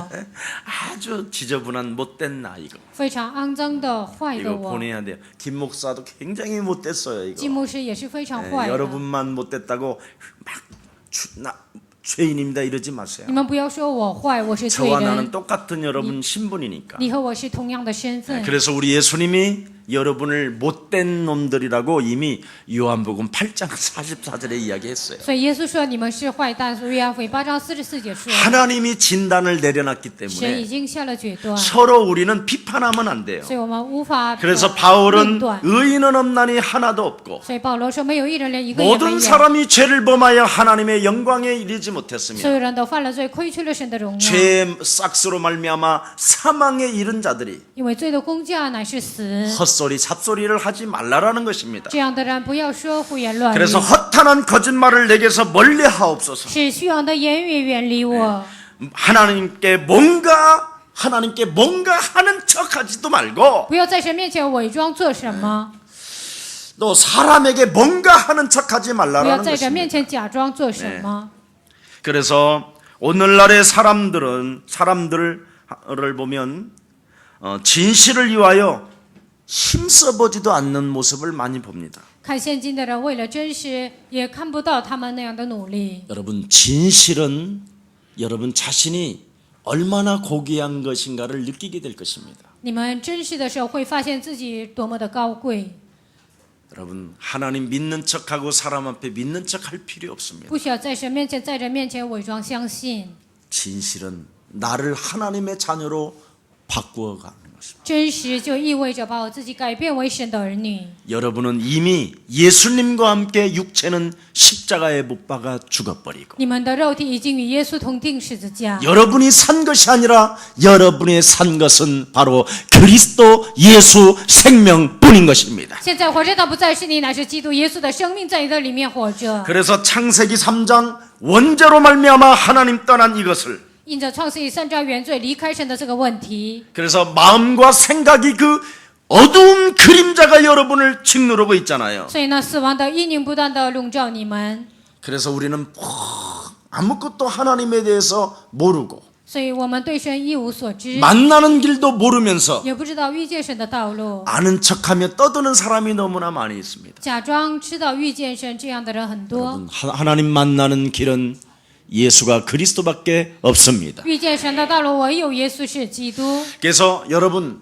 아주 지저분한 못된 나 이거. 非常肮脏的坏的 이거 我。 보내야 돼요. 김 목사도 굉장히 못됐어요 金 이거. 牧师也是非常 예, 坏的。 여러분만 못됐다고 막 죄인입니다 이러지 마세요. 你们不要说我坏，我是罪 저와 나는 人。 똑같은 여러분 신분이니까. 你和我是同样的身份。 그래서 우리 예수님이 여러분을 못된 놈들이라고 이미 요한복음 8장 44절에 이야기했어요. 所以耶稣说你们是坏蛋，所以约翰福音8章44节说， 하나님이 진단을 내려놨기 神已 때문에 经下了决断， 서로 우리는 비판하면 안 돼요. 所以我们无法 그래서 论 바울은 断。 의인은 없나니 하나도 없고 所以保罗说没有一人连一个也没 모든 有， 사람이 죄를 범하여 하나님의 영광에 이르지 所 못했으며 有人都犯了罪，亏缺了神的荣耀。 죄의 싹스로 말미암아 사망에 이른 자들이 因为罪的工价乃是死， 헛소리 잡소리를 하지 말라라는 것입니다. 这样的人不要说胡言乱语， 그래서 허탄한 거짓말을 내게서 멀리 하옵소서. 使虚妄的言语远离我。 하나님께 뭔가 하는 척하지도 말고 不要在神面前伪装做什么， 또 사람에게 뭔가 하는 척하지 不要 말라라는 在人面 것입니다. 前假装做什么。 그래서 오늘날의 사람들을 보면 진실을 위하여 힘써보지도 않는 모습을 많이 봅니다. 看现今的人为了真实，也看不到他们那样的努力。 여러분 진실은 여러분 자신이 얼마나 고귀한 것인가를 느끼게 될 것입니다. 你们真实的时候，会发现自己多么的高贵， 여러분 하나님 믿는 척하고 사람 앞에 믿는 척할 필요 없습니다. 不需要在神面前、在人面前伪装相信。 진실은 나를 하나님의 자녀로 바꾸어 가는 것입니다. 真实就意味着把我自己改变为神的儿女。 여러분은 이미 예수님과 함께 육체는 십자가에 못 박아 죽어버리고 你们的肉体已经与耶稣同定十字架， 여러분이 산 것이 아니라 여러분의 산 것은 바로 그리스도 예수 생명뿐인 것입니다. 现在活着的不再是你，乃是基督耶稣的生命在你的里面活着。 그래서 창세기 3장 원죄로 말미암아 하나님 떠난 이것을 因着创世纪3章原罪离开神的这个问题， 그래서 마음과 생각이 그 어두운 그림자가 여러분을 짓누르고 있잖아요. 所以呢，死亡的阴影不断的笼罩你们， 그래서 우리는 아무것도 하나님에 대해서 모르고 所以我们对神一无所知， 만나는 길도 모르면서 也不知道遇见神的道路， 아는 척하며 떠드는 사람이 너무나 많이 있습니다. 假装知道遇见神这样的人很多。 여러분, 하나님 만나는 길은 예수가 그리스도밖에 없습니다. 遇见神的道路唯有耶稣是基督。 그래서 여러분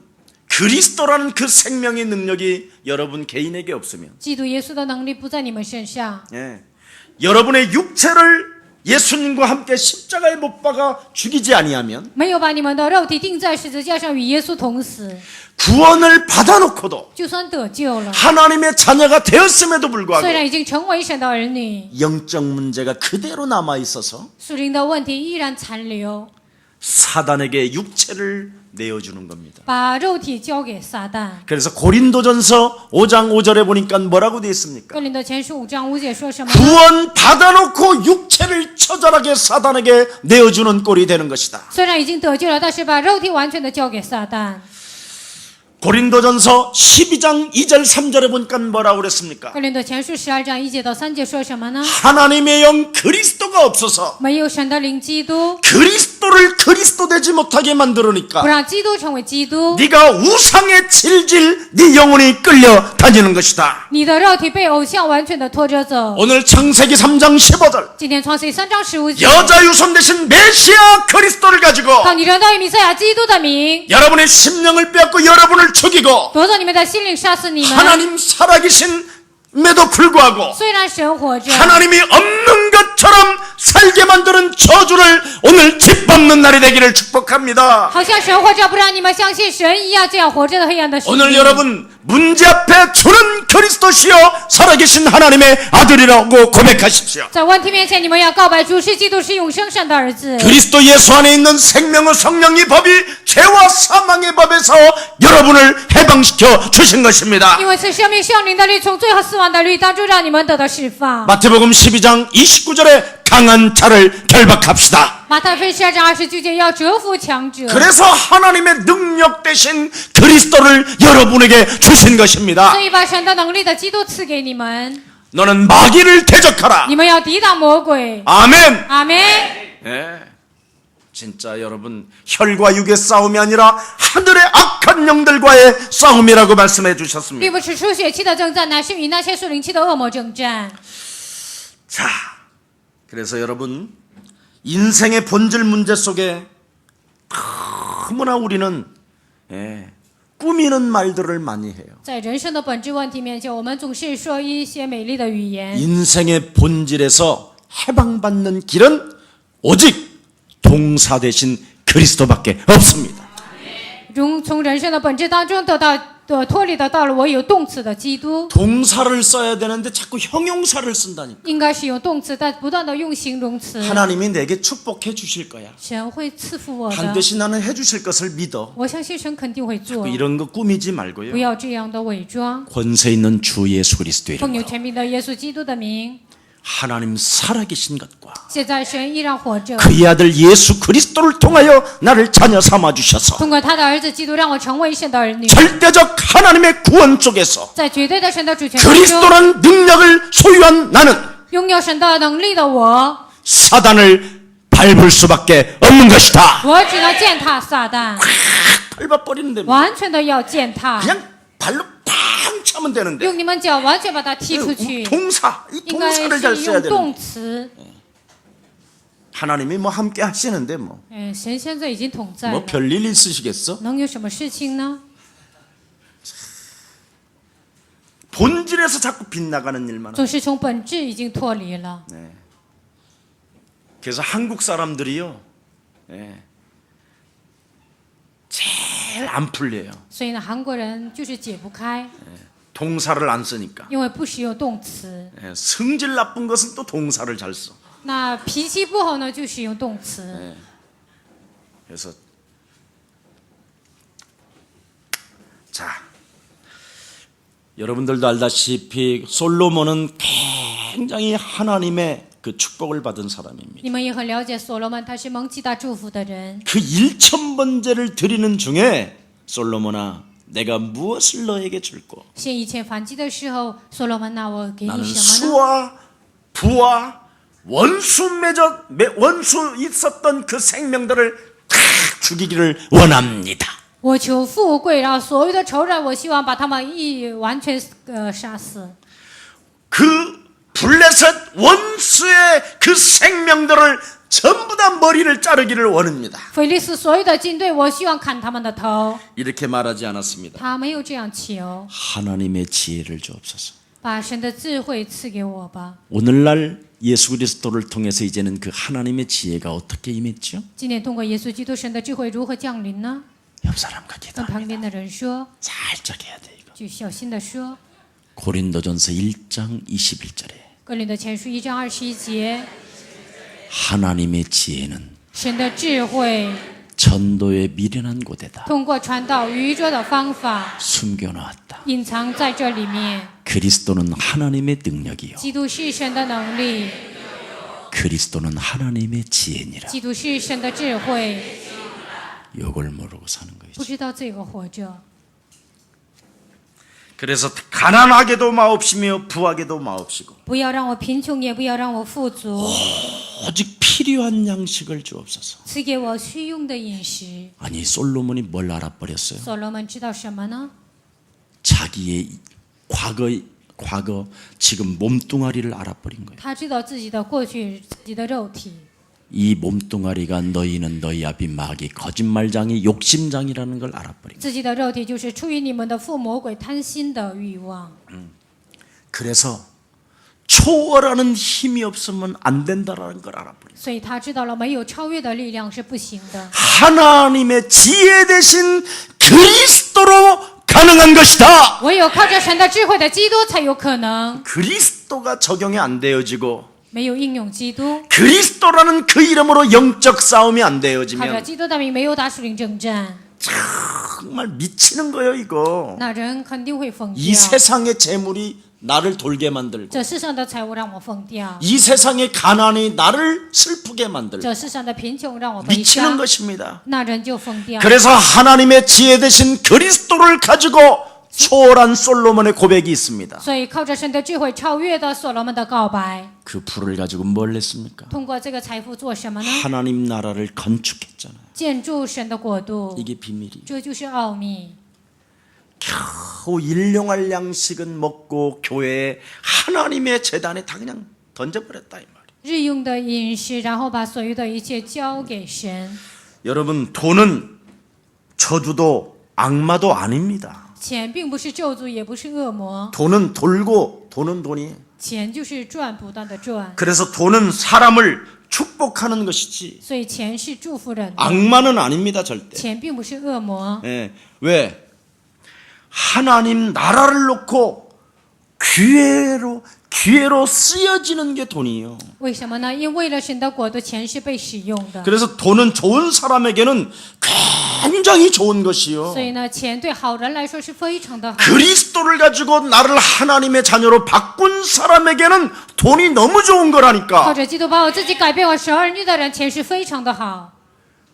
그리스도라는 그 생명의 능력이 여러분 개인에게 없으면 基督耶稣的能力不在你们身上， 예, 여러분의 육체를 예수님과 함께 십자가에 못 박아 죽이지 아니하면 没有把你们的肉体钉在十字架上与耶稣同死， 구원을 받아놓고도 就算得救了， 하나님의 자녀가 되었음에도 虽 불구하고 然已经成为神的儿女， 영적 문제가 그대로 남아 있어서 属灵的问题依然残留， 사단에게 육체를 내어주는 겁니다. 把肉体交给撒旦。 그래서 고린도전서 5장 5절에 보니까 뭐라고 되어 있습니까? 哥林多前书5章5节说什么呢？ 구원 받아놓고 육체를 처절하게 사단에게 내어주는 꼴이 되는 것이다. 虽然已经得救了，但是把肉体完全的交给撒旦。 고린도전서 12장 2절 3절에 보니까 뭐라고 그랬습니까? 哥林多前书12章1节到3节说什么呢？ 하나님의 영 그리스도가 없어서 没有神的灵基督， 그리스도를 그리스도 되지 못하게 不 만들으니까 让基督成为基督， 네가 우상에 질질 네 영혼이 끌려 다니는 것이다. 你的肉体被偶像完全的拖着走。 오늘 창세기 3장 15절 今天创世记3章15节， 여자 유손 대신 메시아 그리스도를 가지고 当你人到以弥赛亚基督的名， 여러분의 심령을 빼앗고 여러분을 죽이고 夺走你们的心灵，杀死你们。 하나님 살아계신에도 불구하고 虽然神活着， 하나님이 없는 것처럼 살게 만드는 저주를 오늘 짓밟는 날이 되기를 축복합니다. 好像神活着不让你们相信神一样，这样活着的黑暗的世 오늘 界。 여러분 문제 앞에 주는 그리스도시여 살아계신 하나님의 아들이라고 고백하십시오. 在问题面前，你们要告白主是基督，是永生神的儿子。 그리스도 예수 안에 있는 생명의 성령의 법이 죄와 사망의 법에서 여러분을 해방시켜 주신 것입니다. 因为是生命圣灵的律，从罪和死亡的律当中让你们得到释放。 마태복음 12장 29절에 강한 자를 결박합시다. 马太福音12章29节要折服强者， 그래서 하나님의 능력 대신 그리스도를 여러분에게 주신 것입니다. 所以把神的能力的基督赐给你们。 너는 마귀를 대적하라. 你们要抵挡魔鬼。 아멘. 阿门。 예. 진짜 여러분 혈과 육의 싸움이 아니라 하늘의 악한 영들과의 싸움이라고 말씀해 并 주셨습니다. 不是出血气的征战，乃是与那些属灵气的恶魔征战。 자, 그래서 여러분 인생의 본질 문제 속에 너무나 우리는 꾸미는 말들을 많이 해요. 在人生的本质问题面前，我们总是说一些美丽的语言。 인생의 본질에서 해방받는 길은 오직 동사 대신 그리스도밖에 없습니다. 从人生的本质当中得到脱离的道路，唯有动词的基督。 동사를 써야 되는데 자꾸 형용사를 쓴다니까. 应该是用动词，但不断的用形容词。 하나님이 내게 축복해 주실 거야. 神会赐福我的， 반드시 나는 해 주실 것을 믿어. 我相信神肯定会做。 이런 거 꾸미지 不 말고요. 要这样的伪装。 권세 있는 주 예수 그리스도의 奉有 이름으로 权柄的耶稣基督的名， 하나님 살아계신 것과 现在神依然活着。 그의 아들 예수 그리스도를 통하여 나를 자녀 삼아 주셔서 通过他的儿子基督，让我成为神的儿女。 절대적 하나님의 구원 속에서 在绝对的神的主权当中， 그리스도라는 능력을 소유한 나는 拥有神的能力的我， 사단을 밟을 수밖에 없는 것이다. 我只能践踏撒旦， 밟아버리는데 完全的要践踏， 그냥 발로 팡 차면 되는데 用你们脚完全把它踢出去。 동사, 이 应该 동사를 잘 是 써야 用 되는. 动词。 하나님이 뭐 함께 하시는데 뭐 神现在已经同在了， 별일 있으시겠어? 能有什么事情呢？ 본질에서 자꾸 빗나가는 일만. 总是从本质已经脱离了。 그래서 한국 사람들이요, 제일 안 풀려요. 所以呢，韩国人就是解不开， 동사를 안 쓰니까. 因为不使用动词。 성질 나쁜 것은 또 동사를 잘 써. 那脾气不好呢，就使用动词。 그래서 자, 여러분들도 알다시피 솔로몬은 굉장히 하나님의 그 축복을 받은 사람입니다. 你们也很了解所罗门，他是蒙极大祝福的人。 그 1,000번제를 드리는 중에 솔로몬아, 내가 무엇을 너에게 줄꼬? 献以前反击的时候，所罗门，那我给 나는 你什么呢？ 수와 부와 원수 있었던 그 생명들을 다 죽이기를 원합니다. 我求富贵，然后所有的仇人，我希望把他们完全杀死。 그 블레셋 원수의 그 생명들을 전부 다 머리를 자르기를 원합니다. 菲利斯所有的军队，我希望砍他们的头。 이렇게 말하지 않았습니다. 他没有这样求， 하나님의 지혜를 주옵소서. 把神的智慧赐给我吧。 오늘날 예수 그리스도를 통해서 이제는 그 하나님의 지혜가 어떻게 임했죠? 今天通过耶稣基督，神的智慧如何降临呢？ 옆 사람과 跟 기도. 旁边的人说， 살짝 해야 돼 이거. 就小心的说。 고린도전서 1장 21절에 哥林多前书1章21节， 하나님의 지혜는 神的智慧 전도의 미련한 곳에다 通过传道愚拙的方法 숨겨놓았다. 隐藏在这里面。 그리스도는 하나님의 능력이요 基督是神的能力， 그리스도는 하나님의 지혜니라. 基督是神的智慧， 이걸 모르고 사는 不 거지. 知道这个活着。 그래서 가난하게도 마옵시며 부하게도 마옵시고 不要让我贫穷，也不要让我富足， 오직 필요한 양식을 주옵소서. 赐给我需用的饮食。 아니 솔로몬이 뭘 알아버렸어요? 所罗门知道什么呢？ 자기의 과거 지금 몸뚱아리를 알아버린 거예요. 他知道自己的过去，自己的肉体。 이 몸뚱아리가 너희는 너희 아비 마귀 거짓말장이 욕심장이라는 걸 알아버린 거예요. 自己的肉体就是出于你们的父魔鬼贪心的欲望。 그래서 초월하는 힘이 없으면 안 된다라는 걸 알아버린 거예요. 所以他知道了，没有超越的力量是不行的。 하나님의 지혜 대신 그리스도로 가능한 것이다. 唯有靠着神的智慧的基督才有可能。 그리스도가 적용이 안 되어지고 没有应用基督， 그리스도라는 그 이름으로 영적 싸움이 안 靠着 되어지면 基督的名没有打属灵征战， 정말 미치는 거예요 이거. 那人肯定会疯 이 掉。 세상의 재물이 나를 돌게 만들고 这世上的财物让我疯掉， 이 세상의 가난이 나를 슬프게 만들고 这世上的贫穷让我悲 미치는 伤， 것입니다. 那人就疯掉。 그래서 하나님의 지혜 대신 그리스도를 가지고 초월한 솔로몬의 고백이 있습니다. 所以靠着神的智慧超越的所罗门的告白， 그 부를 가지고 뭘 했습니까? 通过这个财富做什么呢？ 하나님 나라를 건축했잖아요. 建筑神的国度， 이게 비밀이에요. 这就是奥秘。 겨우 일용할 양식은 먹고 교회에 하나님의 재단에 다 그냥 던져버렸다 이 말이에요. 日用的饮食，然后把所有的一切交给神。 여러분 돈은 저주도 악마도 아닙니다. 钱并不是咒诅，也不是恶魔， 돈은 돌고 돈은 돈이에요. 钱就是赚，不断的赚。 그래서 돈은 사람을 축복하는 것이지 所以钱是祝福人的， 악마는 아닙니다 절대. 钱并不是恶魔。 예, 왜? 하나님 나라를 놓고 기회로 쓰여지는 게 돈이에요. 为什么呢？因为了神的国度，钱是被使用的。 그래서 돈은 좋은 사람에게는 굉장히 좋은 것이요. 所以呢，钱对好人来说是非常的好。 그리스도를 가지고 나를 하나님의 자녀로 바꾼 사람에게는 돈이 너무 좋은 靠 거라니까. 着基督把我自己改变我神儿女的人，钱是非常的好。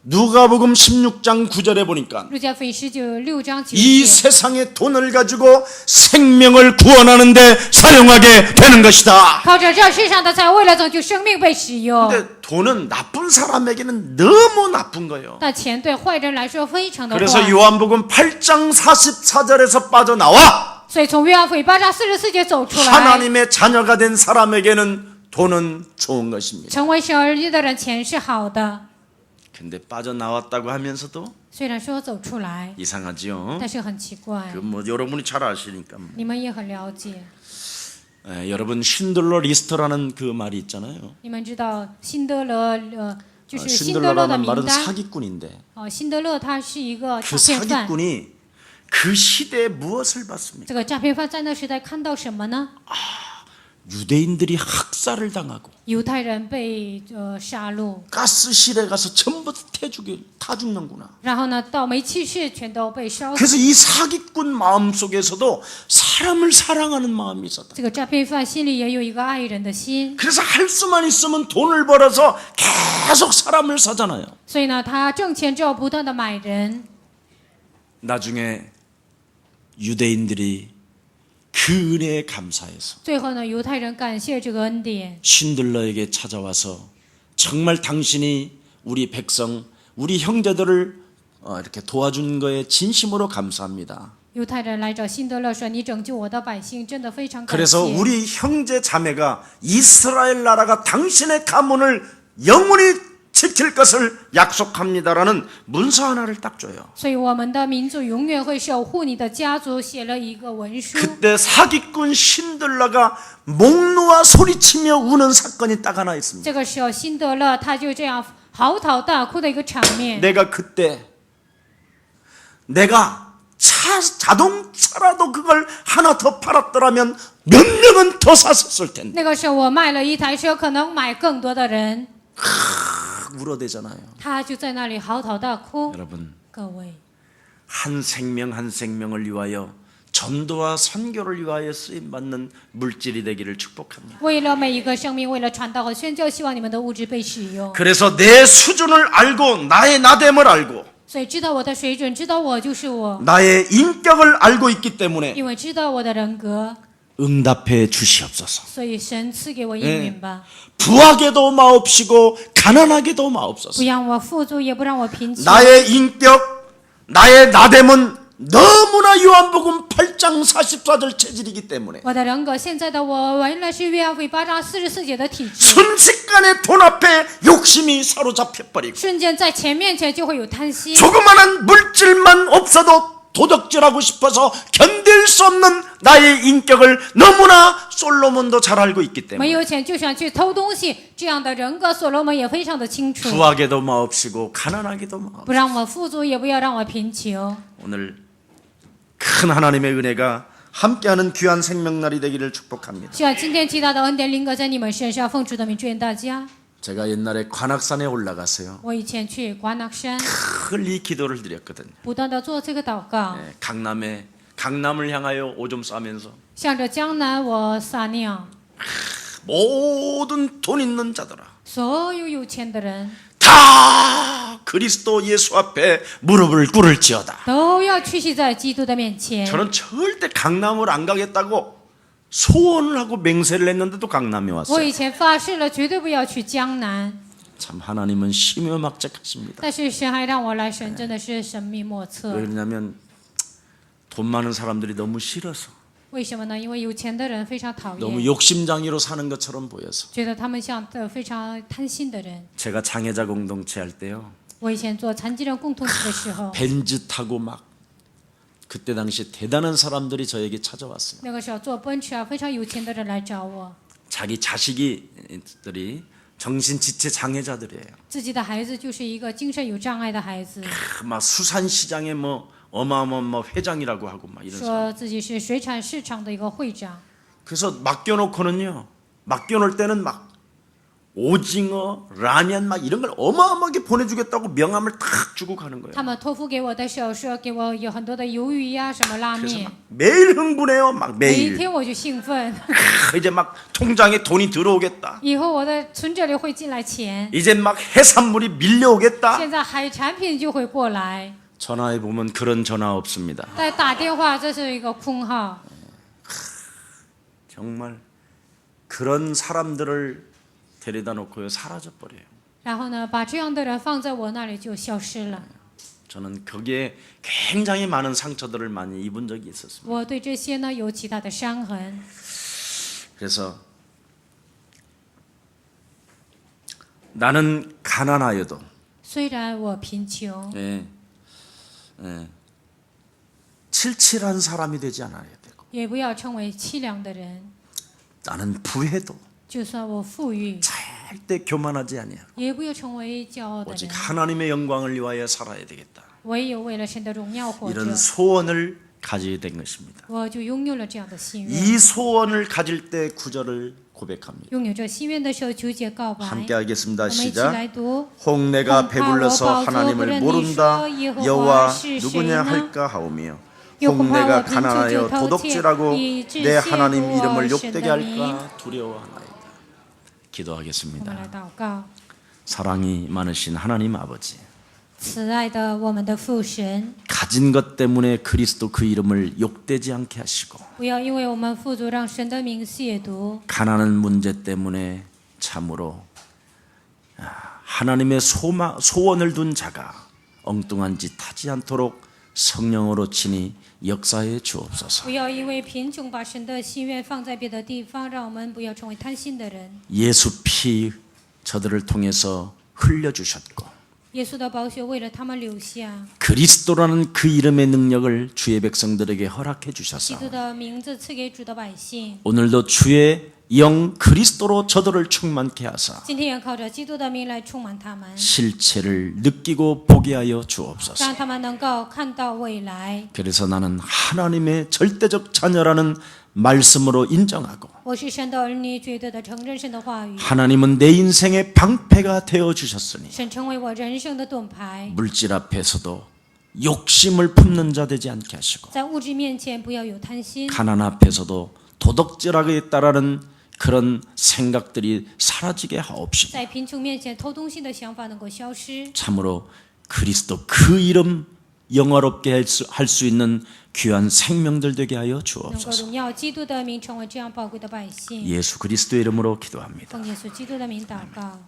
누가복음 16장 9절에 보니까 路加福音16章9 이 节， 세상의 돈을 가지고 생명을 구원하는데 사용하게 되는 것이다. 靠着这世上的财，为了拯救生命被使用。 근데 돈은 나쁜 사람에게는 너무 나쁜 거예요. 但钱对坏人来说非常的 그래서 坏。 요한복음 8장 44절에서 빠져나와 所以从约翰福音8章44节走出来， 하나님의 자녀가 된 사람에게는 돈은 좋은 것입니다. 成为神儿女的人，钱是好的。 근데 빠져나왔다고 하면서도 虽然说走出来， 이상하지요. 但是很奇怪， 그 뭐 여러분이 잘 아시니까. 你们也很了解。 여러분 신들러 리스트라는 그 말이 있잖아요. 你们知道辛德勒就是辛德勒的 신들러라는 名 말은 单。 사기꾼인데 辛德勒他是一个 그 诈骗犯。 사기꾼이 그 시대에 무엇을 봤습니까? 这个诈骗犯在那时代看到什么呢？ 유대인들이 학살을 당하고 犹太人被杀戮， 가스실에 가서 전부 다 죽는구나. 然后呢，到煤气室全都被烧死。 그래서 이 사기꾼 마음 속에서도 사람을 사랑하는 마음이 있었다. 这个诈骗犯心里也有一个爱人的心， 그래서 할 수만 있으면 돈을 벌어서 계속 사람을 사잖아요. 所以呢，他挣钱之后不断的买人。 나중에 유대인들이 그 은혜에 감사해서 最后呢，犹太人感谢这个恩典， 신들러에게 찾아와서 정말 당신이 우리 백성, 우리 형제들을 이렇게 도와준 거에 진심으로 감사합니다. 犹太人来找辛德勒说：“你拯救我的百姓，真的非常感谢。” 그래서 우리 형제 자매가 이스라엘 나라가 당신의 가문을 영원히 지킬 것을 약속합니다라는 문서 하나를 딱 줘요. 所以我们的民族永远会守护你的家族，写了一个文书。 그때 사기꾼 신들러가 목 놓아 소리치며 우는 사건이 딱 하나 있습니다. 这个时候，辛德勒他就这样嚎啕大哭的一个场面。 내가 그때 내가 자동차라도 그걸 하나 더 팔았더라면 몇 명은 더 샀을 텐데. 那个时候我卖了一台车，可能买更多的人。 울어대잖아요. 他就在那里嚎啕大哭。 여러분, 各位， 한 생명 한 생명을 위하여 전도와 선교를 위하여 쓰임 받는 물질이 되기를 축복합니다. 为了每一个生命，为了传道和宣教，希望你们的物质被使用。 그래서 내 수준을 알고 나의 나됨을 알고 所以知道我的水准，知道我就是我， 나의 인격을 알고 있기 때문에 因为知道我的人格， 응답해 주시옵소서. 所以神赐给我应允吧。 부하게도 마옵시고 가난하게도 마옵소서. 不让我富足，也不让我贫穷。 나의 인격, 나의 나됨은 너무나 요한복음 8장 44절 체질이기 때문에 我的人格，现在的我，原来是约翰福音8章44节的体质。 순식간에 돈 앞에 욕심이 사로잡혀버리고 瞬间在钱面前就会有贪心， 조그마한 물질만 없어도 도덕질하고 싶어서 견딜 수 없는 나의 인격을 너무나 솔로몬도 잘 알고 있기 没 때문에 有钱就想去偷东西，这样的人格，所罗门也非常的清楚。 부하게도 마옵시고 가난하게도 마옵시고 不让我富足，也不要让我贫穷。 오늘 큰 하나님의 은혜가 함께하는 귀한 생명날이 되기를 축복합니다. 希望今天极大的恩典临格在你们身上，奉主的名祝愿大家。 제가 옛날에 관악산에 올라가서요. 我以前去关낙山， 늘 이 기도를 드렸거든요. 不断的做这个祷告， 강남을 향하여 오줌 싸면서 向着江南我撒尿。 모든 돈 있는 자들아 所有有钱的人， 다 다 그리스도 예수 앞에 무릎을 꿇을지어다. 都要屈膝在基督的面前。 저는 절대 강남을 안 가겠다고 소원을 하고 맹세를 했는데도 강남에 我 왔어요. 以前发誓了，绝对不要去江南， 참 하나님은 심요막작하십니다. 但是神还让我来，神真的是神秘莫 왜 测。 그러냐면 돈 많은 사람들이 너무 싫어서 为什么呢？因为有钱的人非常讨 너무 厌， 욕심장애로 사는 것처럼 보여서 觉得他们像非常贪心的人。 제가 장애자 공동체 할 때요 我以前做残疾人共同体的时候， 벤츠 타고 막 그때 당시 대단한 사람들이 저에게 찾아왔어요. 那个时候坐奔驰啊，非常有钱的人来找我， 자기 자식들이 정신지체 장애자들이에요. 自己的孩子就是一个精神有障碍的孩子， 막 수산시장에 뭐 어마어마한 뭐 회장이라고 하고 막 이런 사람. 说自己是水产市场的一个会长。 그래서 맡겨놓고는요. 맡겨놓을 때는 막 오징어, 라면 막 이런 걸 어마어마하게 보내주겠다고 명함을 탁 주고 가는 거예요. 他们托付给我的时候说给我有很多的鱿鱼呀、什么拉 그래서 面 막 ， 매일 흥분해요. 막 每一 매일. 天我就兴奋， 이제 막 통장에 돈이 들어오겠다. 以后我的存折里会进来钱， 이제 막 해산물이 밀려오겠다. 现在海产品就会过来。 전화해 보면 그런 전화 없습니다. 但打电话这是一个空号， 정말 그런 사람들을 데려다 놓고요 사라져 버려요. 然后呢，把这样的人放在我那里就消失了。 저는 거기에 굉장히 많은 상처들을 많이 입은 적이 있었습니다. 我对这些呢有其他的伤痕， 그래서 나는 가난하여도 虽然我贫穷， 칠칠한 사람이 되지 않아야 되고 也不要成为凄凉的人。 나는 부해도 就算我富裕， 절대 교만하지 아니하고 也不要成为骄傲的 오직 人。 하나님의 영광을 위하여 살아야 되겠다. 唯有为了神的荣耀活着， 이런 소원을 가지게 된 것입니다. 我就拥有了这样的心愿。 이 소원을 가질 때 구절을 고백합니다. 拥有这心愿的时候，求解告白。 함께 하겠습니다. 我们一起 시작. 来读。 홍내가 배불러서 하나님을 모른다. 여호와 누구냐 할까 하오며 홍내가 가난하여 도덕질하고 내 하나님 이름을 욕되게 할까 두려워하나이다. 我们 기도하겠습니다. 来祷告。 사랑이 많으신 하나님 아버지, 慈爱的我们的父神， 가진 것 때문에 그리스도 그 이름을 욕되지 않게 하시고 不要因为我们富足让神的名亵渎， 가난한 문제 때문에 참으로 하나님의 소원을 둔 자가 엉뚱한 짓 하지 않도록 성령으로 친히 역사해 주옵소서. 不要因为贫穷把神的心愿放在别的地方，让我们不要成为贪心的人。 예수 피 저들을 통해서 흘려 주셨고 耶稣的宝血为了他们留下， 그리스도라는 그 이름의 능력을 주의 백성들에게 허락해 基 주셔서 督的名字赐给主的百姓。 오늘도 주의 영 그리스도로 저들을 충만케 하사 今天也靠着基督的名来充满他们， 실체를 느끼고 보게 하여 주옵소서. 让他们能够看到未来。 그래서 나는 하나님의 절대적 자녀라는 말씀으로 인정하고 我是神的儿女，绝对的承认神的话语。 하나님은 내 인생의 방패가 되어 주셨으니 神成为我人生的盾牌， 물질 앞에서도 욕심을 품는 자 되지 않게 하시고 在物质面前不要有贪心， 가난 앞에서도 도덕질하겠다라는 그런 생각들이 사라지게 하옵시고 在贫穷面前偷东西的想法能够消失。 참으로 그리스도 그 이름 영화롭게 할 수 있는 귀한 생명들 되게 하여 能够 주옵소서. 荣耀基督的名，成为这样宝贵的百姓。 예수 그리스도의 이름으로 기도합니다. 奉耶稣基督的名祷告。